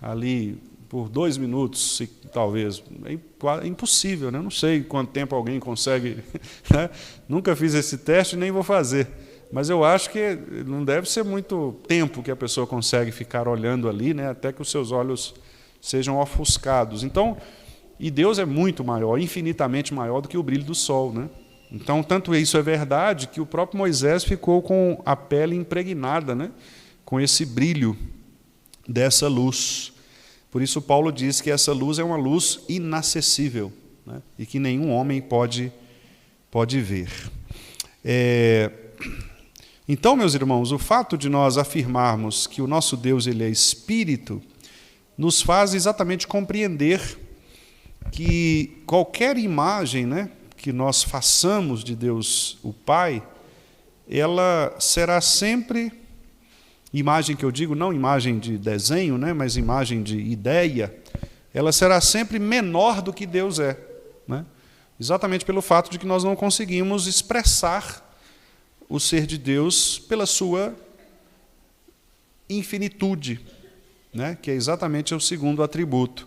ali por 2 minutos, talvez. É impossível, né? Não sei quanto tempo alguém consegue. Né? Nunca fiz esse teste, nem vou fazer. Mas eu acho que não deve ser muito tempo que a pessoa consegue ficar olhando ali, né? Até que os seus olhos sejam ofuscados. Então, e Deus é muito maior, infinitamente maior do que o brilho do sol, né? Então, tanto isso é verdade que o próprio Moisés ficou com a pele impregnada, né? Com esse brilho dessa luz. Por isso Paulo diz que essa luz é uma luz inacessível, né? E que nenhum homem pode ver. Então, meus irmãos, o fato de nós afirmarmos que o nosso Deus ele é Espírito, nos faz exatamente compreender que qualquer imagem, né, que nós façamos de Deus o Pai, ela será sempre... Imagem que eu digo, não imagem de desenho, né, mas imagem de ideia, ela será sempre menor do que Deus é, né? Exatamente pelo fato de que nós não conseguimos expressar o ser de Deus pela sua infinitude, né, que é exatamente o segundo atributo.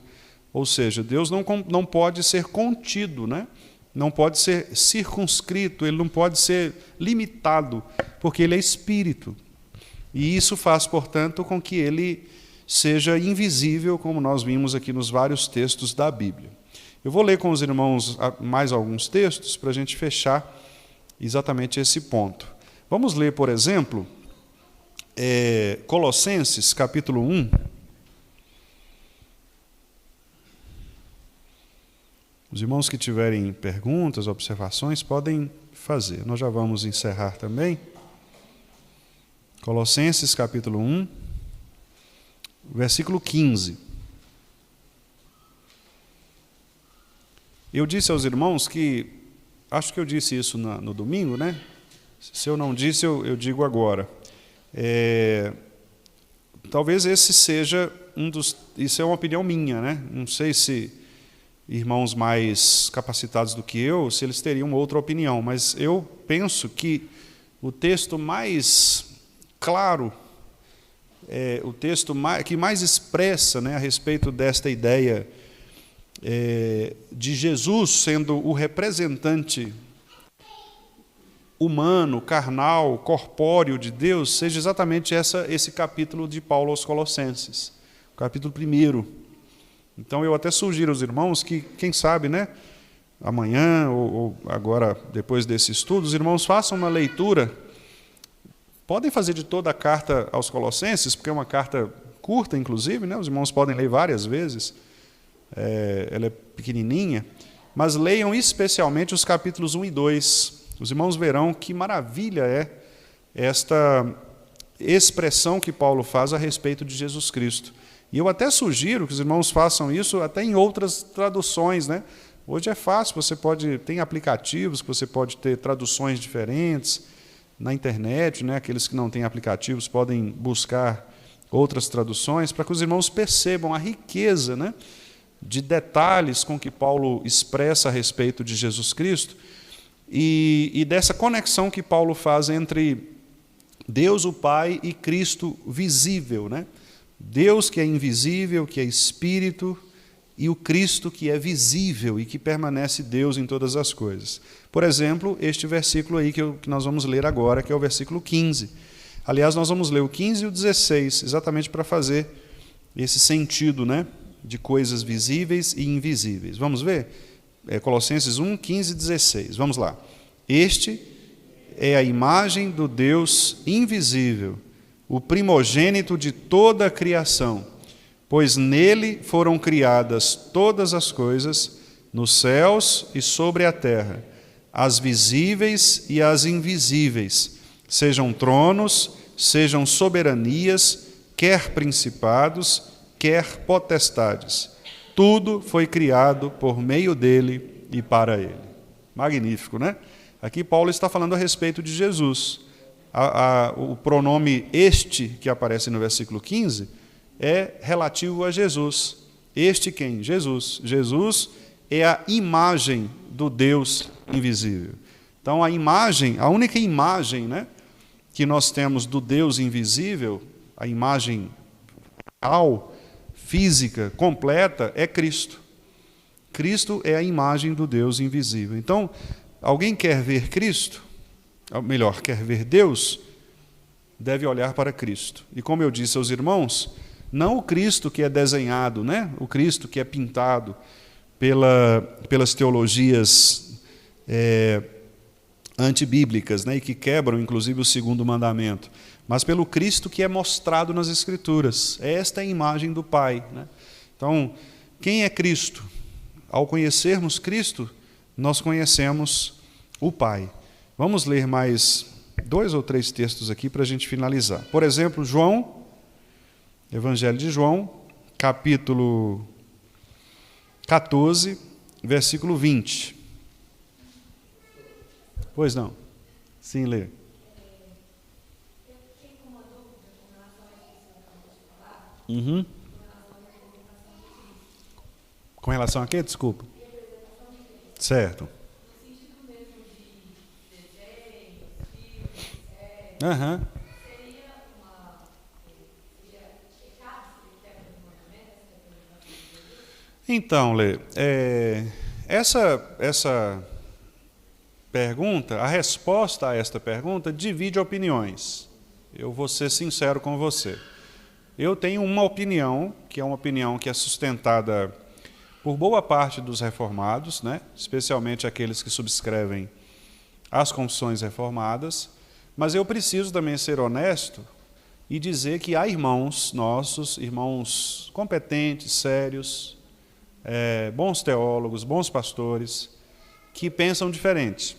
Ou seja, Deus não pode ser contido, né? Não pode ser circunscrito, ele não pode ser limitado, porque ele é Espírito. E isso faz, portanto, com que ele seja invisível, como nós vimos aqui nos vários textos da Bíblia. Eu vou ler com os irmãos mais alguns textos para a gente fechar exatamente esse ponto. Vamos ler, por exemplo, Colossenses, capítulo 1. Os irmãos que tiverem perguntas, observações, podem fazer. Nós já vamos encerrar também. Colossenses, capítulo 1, versículo 15. Eu disse aos irmãos que, acho que eu disse isso no domingo, né? Se eu não disse, eu digo agora. Talvez esse seja isso é uma opinião minha, né? Não sei se irmãos mais capacitados do que eu, se eles teriam outra opinião, mas eu penso que o texto mais claro, o texto que mais expressa, né, a respeito desta ideia de Jesus sendo o representante humano, carnal, corpóreo de Deus, seja exatamente esse capítulo de Paulo aos Colossenses, o capítulo 1. Então eu até sugiro aos irmãos que, quem sabe, né, amanhã ou agora, depois desse estudo, os irmãos façam uma leitura. Podem fazer de toda a carta aos Colossenses, porque é uma carta curta, inclusive, né? Os irmãos podem ler várias vezes, ela é pequenininha, mas leiam especialmente os capítulos 1 e 2. Os irmãos verão que maravilha é esta expressão que Paulo faz a respeito de Jesus Cristo. E eu até sugiro que os irmãos façam isso até em outras traduções, né? Hoje é fácil, tem aplicativos que você pode ter traduções diferentes na internet, né? Aqueles que não têm aplicativos podem buscar outras traduções para que os irmãos percebam a riqueza, né, de detalhes com que Paulo expressa a respeito de Jesus Cristo e dessa conexão que Paulo faz entre Deus o Pai e Cristo visível, né? Deus que é invisível, que é Espírito, e o Cristo que é visível e que permanece Deus em todas as coisas. Por exemplo, este versículo aí que nós vamos ler agora, que é o versículo 15. Aliás, nós vamos ler o 15 e o 16, exatamente para fazer esse sentido, né, de coisas visíveis e invisíveis. Vamos ver? Colossenses 1, 15 e 16. Vamos lá. Este é a imagem do Deus invisível, o primogênito de toda a criação, pois nele foram criadas todas as coisas, nos céus e sobre a terra, as visíveis e as invisíveis, sejam tronos, sejam soberanias, quer principados, quer potestades. Tudo foi criado por meio dele e para ele. Magnífico, né? Aqui Paulo está falando a respeito de Jesus. O pronome este, que aparece no versículo 15, é relativo a Jesus. Este quem? Jesus. Jesus é a imagem do Deus invisível. Então, a única imagem, né, que nós temos do Deus invisível, a imagem real, física, completa, é Cristo. Cristo é a imagem do Deus invisível. Então, alguém quer ver Cristo, ou melhor, quer ver Deus, deve olhar para Cristo. E como eu disse aos irmãos, não o Cristo que é desenhado, né? O Cristo que é pintado pelas teologias antibíblicas, né? E que quebram, inclusive, o segundo mandamento, mas pelo Cristo que é mostrado nas Escrituras. Esta é a imagem do Pai, né? Então, quem é Cristo? Ao conhecermos Cristo, nós conhecemos o Pai. Vamos ler mais 2 ou 3 textos aqui para a gente finalizar. Por exemplo, João, Evangelho de João, capítulo 14, versículo 20. Pois não? Sim, lê. Uhum. Com relação a quê? Desculpa. Certo. Aham. Então, Lê, essa pergunta, a resposta a esta pergunta divide opiniões. Eu vou ser sincero com você. Eu tenho uma opinião, que é uma opinião que é sustentada por boa parte dos reformados, né? Especialmente aqueles que subscrevem as confissões reformadas, mas eu preciso também ser honesto e dizer que há irmãos nossos, irmãos competentes, sérios, bons teólogos, bons pastores, que pensam diferente.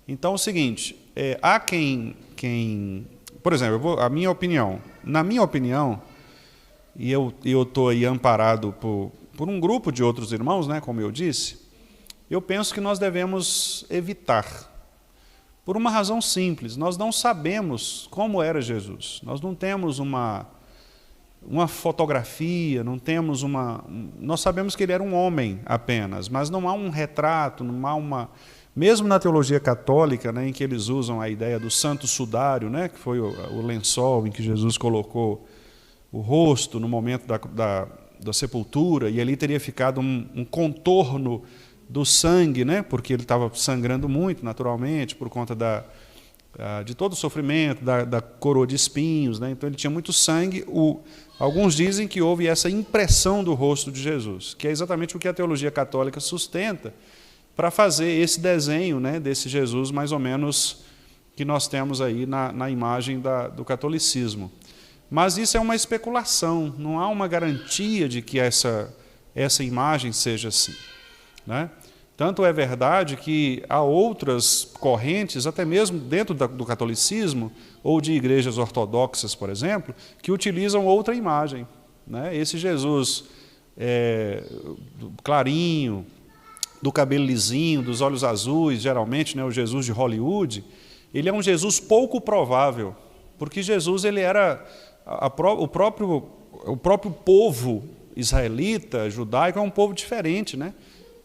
Então é o seguinte, há quem por exemplo, a minha opinião, na minha opinião, e eu estou aí amparado por um grupo de outros irmãos, né, como eu disse, eu penso que nós devemos evitar, por uma razão simples, nós não sabemos como era Jesus, nós não temos uma fotografia, não temos nós sabemos que ele era um homem apenas, mas não há um retrato, não há mesmo na teologia católica, né, em que eles usam a ideia do santo sudário, né, que foi o lençol em que Jesus colocou o rosto no momento da sepultura, e ali teria ficado um contorno do sangue, né, porque ele estava sangrando muito, naturalmente, por conta de todo o sofrimento, da coroa de espinhos, né, então ele tinha muito sangue. Alguns dizem que houve essa impressão do rosto de Jesus, que é exatamente o que a teologia católica sustenta, para fazer esse desenho, né, desse Jesus mais ou menos que nós temos aí na imagem do catolicismo. Mas isso é uma especulação, não há uma garantia de que essa imagem seja assim, né? Tanto é verdade que há outras correntes, até mesmo dentro do catolicismo, ou de igrejas ortodoxas, por exemplo, que utilizam outra imagem, né? Esse Jesus clarinho, do cabelo lisinho, dos olhos azuis, geralmente, né, o Jesus de Hollywood, ele é um Jesus pouco provável, porque Jesus ele era o próprio povo israelita, judaico, é um povo diferente, né?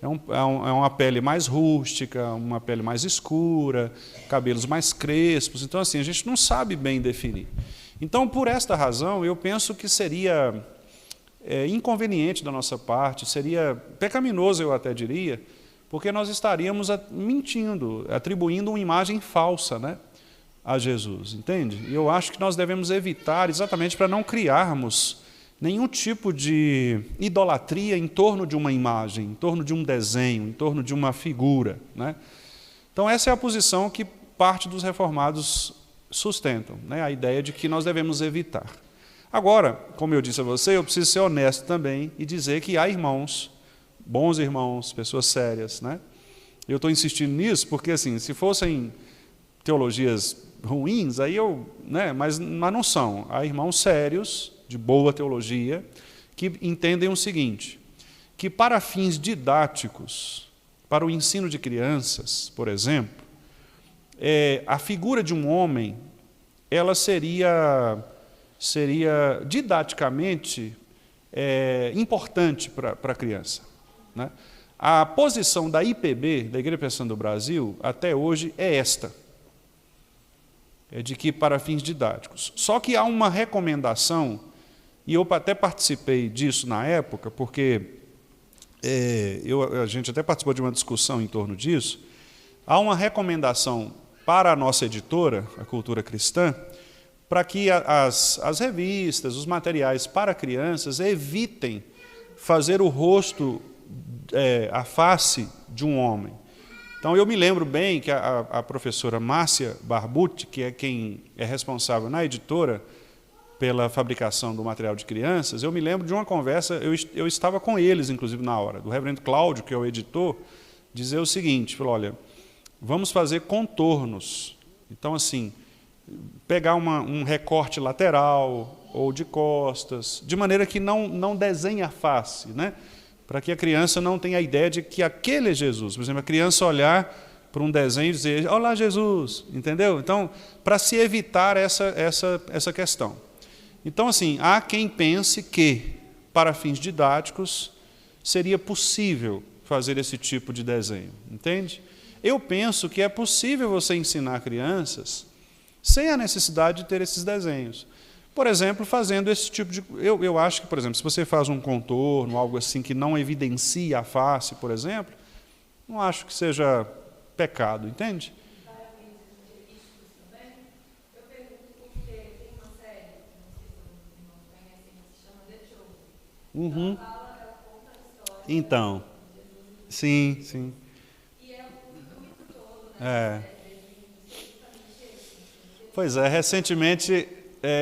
É uma pele mais rústica, uma pele mais escura, cabelos mais crespos. Então, assim, a gente não sabe bem definir. Então, por esta razão, eu penso que seria inconveniente da nossa parte, seria pecaminoso, eu até diria, porque nós estaríamos mentindo, atribuindo uma imagem falsa, né, a Jesus, entende? E eu acho que nós devemos evitar, exatamente para não criarmos nenhum tipo de idolatria em torno de uma imagem, em torno de um desenho, em torno de uma figura, né? Então essa é a posição que parte dos reformados sustentam, né? A ideia de que nós devemos evitar. Agora, como eu disse a você, eu preciso ser honesto também e dizer que há irmãos, bons irmãos, pessoas sérias, né? Eu estou insistindo nisso porque, assim, se fossem teologias ruins, aí mas não são. Há irmãos sérios, de boa teologia, que entendem o seguinte, que para fins didáticos, para o ensino de crianças, por exemplo, a figura de um homem, ela seria didaticamente importante para a criança, né? A posição da IPB, da Igreja Presbiteriana do Brasil, até hoje é esta. É de que para fins didáticos. Só que há uma recomendação, e eu até participei disso na época, porque a gente até participou de uma discussão em torno disso. Há uma recomendação para a nossa editora, a Cultura Cristã, para que as revistas, os materiais para crianças evitem fazer o rosto, a face de um homem. Então, eu me lembro bem que a professora Márcia Barbucci, que é quem é responsável na editora pela fabricação do material de crianças, eu me lembro de uma conversa, eu estava com eles, inclusive, na hora, do reverendo Cláudio, que é o editor, dizer o seguinte, falou, olha, vamos fazer contornos. Então, assim, pegar um recorte lateral ou de costas, de maneira que não desenhe a face, né? Para que a criança não tenha a ideia de que aquele é Jesus. Por exemplo, a criança olhar para um desenho e dizer, olá, Jesus, entendeu? Então, para se evitar essa questão. Então, assim, há quem pense que, para fins didáticos, seria possível fazer esse tipo de desenho, entende? Eu penso que é possível você ensinar crianças sem a necessidade de ter esses desenhos. Por exemplo, fazendo esse tipo de... Eu acho que, por exemplo, se você faz um contorno, algo assim que não evidencia a face, por exemplo, não acho que seja pecado, entende? Eu pergunto porque tem uma série, não sei se os irmãos conhecem, que se chama The Chosen. Ela conta a história. Então, sim. E é o intuito todo, né? Pois é, recentemente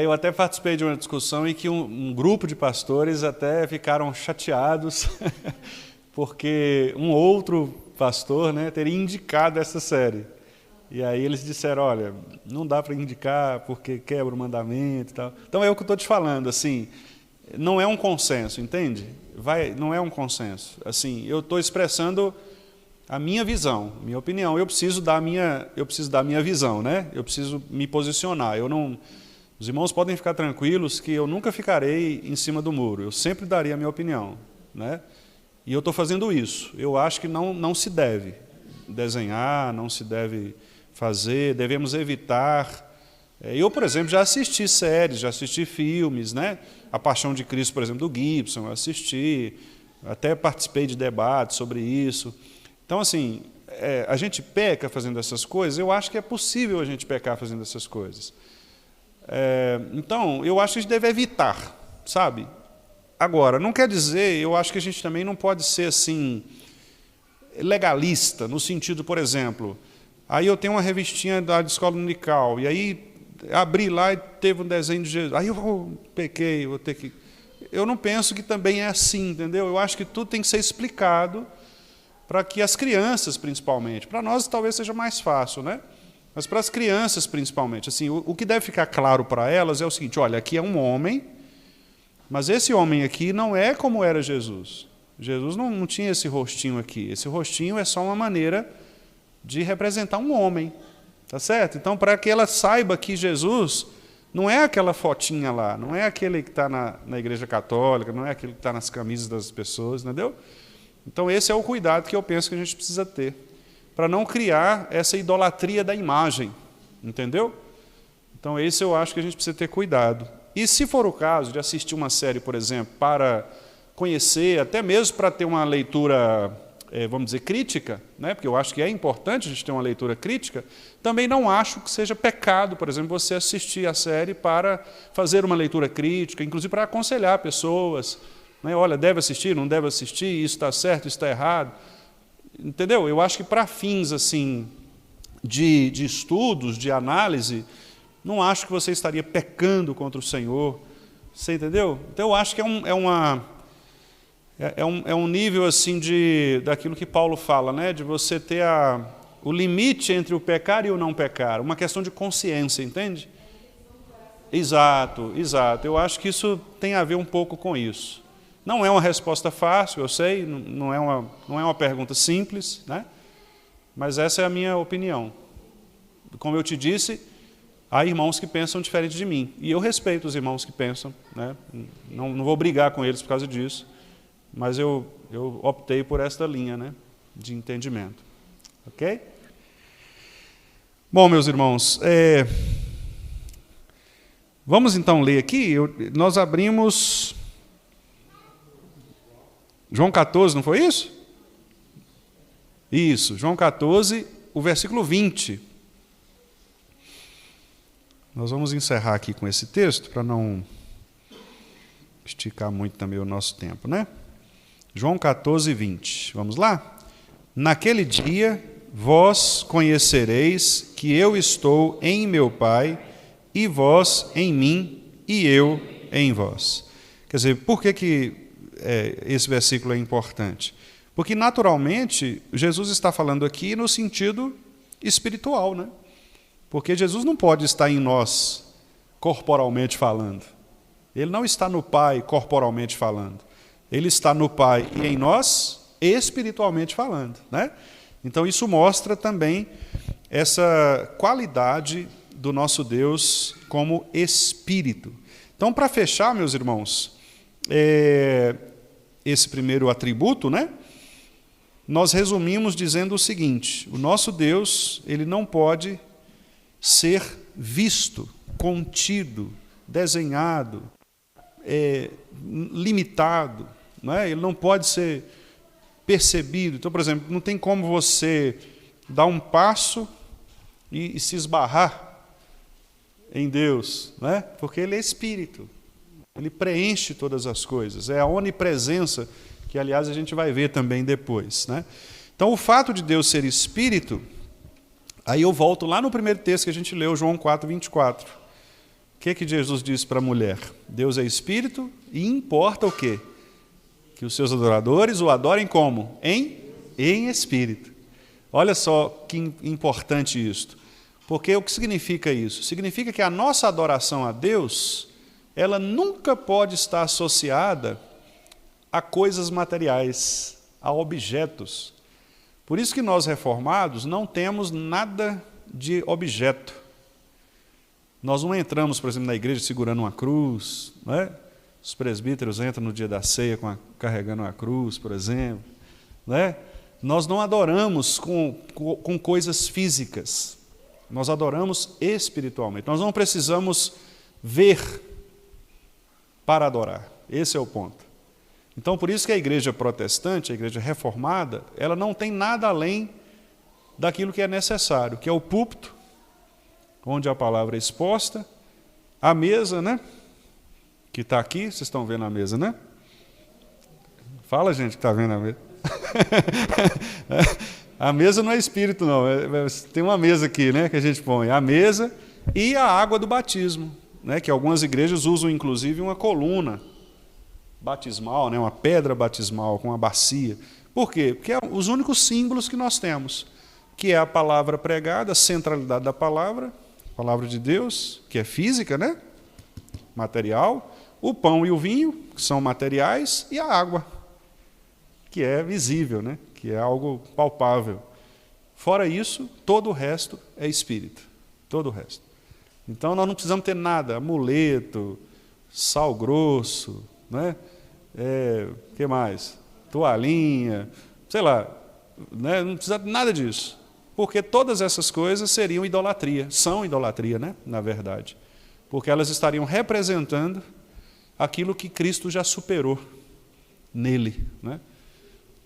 eu até participei de uma discussão em que um grupo de pastores até ficaram chateados porque um outro pastor, né, teria indicado essa série. E aí eles disseram, olha, não dá para indicar porque quebra o mandamento e tal. Então é o que eu estou te falando, assim, não é um consenso, entende? Não é um consenso. Assim, eu estou expressando a minha visão, minha opinião. Eu preciso dar a minha visão, né? Eu preciso me posicionar. Os irmãos podem ficar tranquilos que eu nunca ficarei em cima do muro. Eu sempre daria a minha opinião, né? E eu estou fazendo isso. Eu acho que não se deve desenhar, não se deve fazer, devemos evitar. Eu, por exemplo, já assisti séries, já assisti filmes, né? A Paixão de Cristo, por exemplo, do Gibson, eu assisti, até participei de debates sobre isso. Então, assim, a gente peca fazendo essas coisas, eu acho que é possível a gente pecar fazendo essas coisas. Então, eu acho que a gente deve evitar, sabe? Agora, não quer dizer, eu acho que a gente também não pode ser assim, legalista, no sentido, por exemplo, aí eu tenho uma revistinha da escola dominical, e aí abri lá e teve um desenho de Jesus, aí eu pequei, vou ter que... Eu não penso que também é assim, entendeu? Eu acho que tudo tem que ser explicado para que as crianças, principalmente, para nós talvez seja mais fácil, né? Mas para as crianças, principalmente, assim, o que deve ficar claro para elas é o seguinte, olha, aqui é um homem, mas esse homem aqui não é como era Jesus. Jesus não tinha esse rostinho aqui. Esse rostinho é só uma maneira de representar um homem. Tá certo? Então, para que ela saiba que Jesus não é aquela fotinha lá, não é aquele que está na Igreja Católica, não é aquele que está nas camisas das pessoas, entendeu? Então, esse é o cuidado que eu penso que a gente precisa ter, para não criar essa idolatria da imagem, entendeu? Então, esse eu acho que a gente precisa ter cuidado. E se for o caso de assistir uma série, por exemplo, para conhecer, até mesmo para ter uma leitura, vamos dizer, crítica, né? Porque eu acho que é importante a gente ter uma leitura crítica, também não acho que seja pecado, por exemplo, você assistir a série para fazer uma leitura crítica, inclusive para aconselhar pessoas, né? Olha, deve assistir, não deve assistir, isso está certo, isso está errado. Entendeu? Eu acho que para fins assim, de estudos, de análise, não acho que você estaria pecando contra o Senhor. Você entendeu? Então, eu acho que é um nível assim daquilo que Paulo fala, né? De você ter o limite entre o pecar e o não pecar. Uma questão de consciência, entende? Exato. Eu acho que isso tem a ver um pouco com isso. Não é uma resposta fácil, eu sei, não é uma pergunta simples, né? Mas essa é a minha opinião. como eu te disse, há irmãos que pensam diferente de mim. E eu respeito os irmãos que pensam, né? Não vou brigar com eles por causa disso, mas eu optei por esta linha, né, de entendimento. Ok? Bom, meus irmãos, vamos então ler aqui. Nós abrimos João 14, não foi isso? Isso, João 14, o versículo 20. Nós vamos encerrar aqui com esse texto, para não esticar muito também o nosso tempo, né? João 14, 20. Vamos lá? Naquele dia, vós conhecereis que eu estou em meu Pai, e vós em mim, e eu em vós. Quer dizer, por que esse versículo é importante? Porque, naturalmente, Jesus está falando aqui no sentido espiritual, né? Porque Jesus não pode estar em nós corporalmente falando. Ele não está no Pai corporalmente falando. Ele está no Pai e em nós espiritualmente falando, né? Então, isso mostra também essa qualidade do nosso Deus como Espírito. Então, para fechar, meus irmãos, esse primeiro atributo, né? Nós resumimos dizendo o seguinte: o nosso Deus, ele não pode ser visto, contido, desenhado, limitado, não é? Ele não pode ser percebido. Então, por exemplo, não tem como você dar um passo e se esbarrar em Deus, não é? Porque ele é Espírito, ele preenche todas as coisas, é a onipresença, que, aliás, a gente vai ver também depois, né? Então, o fato de Deus ser Espírito, aí eu volto lá no primeiro texto que a gente leu, João 4, 24. O que Jesus disse para a mulher? Deus é Espírito e importa o quê? Que os seus adoradores o adorem como? Em Espírito. Olha só que importante isto. Porque o que significa isso? Significa que a nossa adoração a Deus, ela nunca pode estar associada a coisas materiais, a objetos. Por isso que nós, reformados, não temos nada de objeto. Nós não entramos, por exemplo, na igreja segurando uma cruz, não é? Os presbíteros entram no dia da ceia carregando uma cruz, por exemplo, não é? Nós não adoramos com coisas físicas, nós adoramos espiritualmente. Nós não precisamos ver para adorar, esse é o ponto. Então, por isso que a igreja protestante, a igreja reformada, ela não tem nada além daquilo que é necessário, que é o púlpito, onde a palavra é exposta, a mesa, né? Que está aqui, vocês estão vendo a mesa, né? Fala, gente, que está vendo a mesa. A mesa não é espírito, não. Tem uma mesa aqui, né, que a gente põe. A mesa e a água do batismo, né, que algumas igrejas usam, inclusive, uma coluna batismal, né, uma pedra batismal com uma bacia. Por quê? Porque é os únicos símbolos que nós temos, que é a palavra pregada, a centralidade da palavra, a palavra de Deus, que é física, né, material, o pão e o vinho, que são materiais, e a água, que é visível, né, que é algo palpável. Fora isso, todo o resto é espírito, todo o resto. Então, nós não precisamos ter nada, amuleto, sal grosso, né? Que mais? Toalhinha, sei lá, né? Não precisa de nada disso, porque todas essas coisas seriam idolatria, são idolatria, né? Na verdade, porque elas estariam representando aquilo que Cristo já superou nele, né?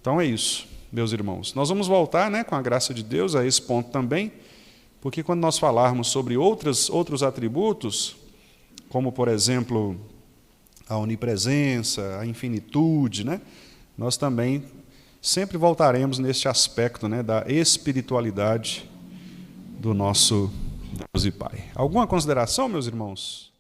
Então é isso, meus irmãos. Nós vamos voltar, né, com a graça de Deus, a esse ponto também, porque quando nós falarmos sobre outros atributos, como, por exemplo, a onipresença, a infinitude, né, nós também sempre voltaremos neste aspecto, né, da espiritualidade do nosso Deus e Pai. Alguma consideração, meus irmãos?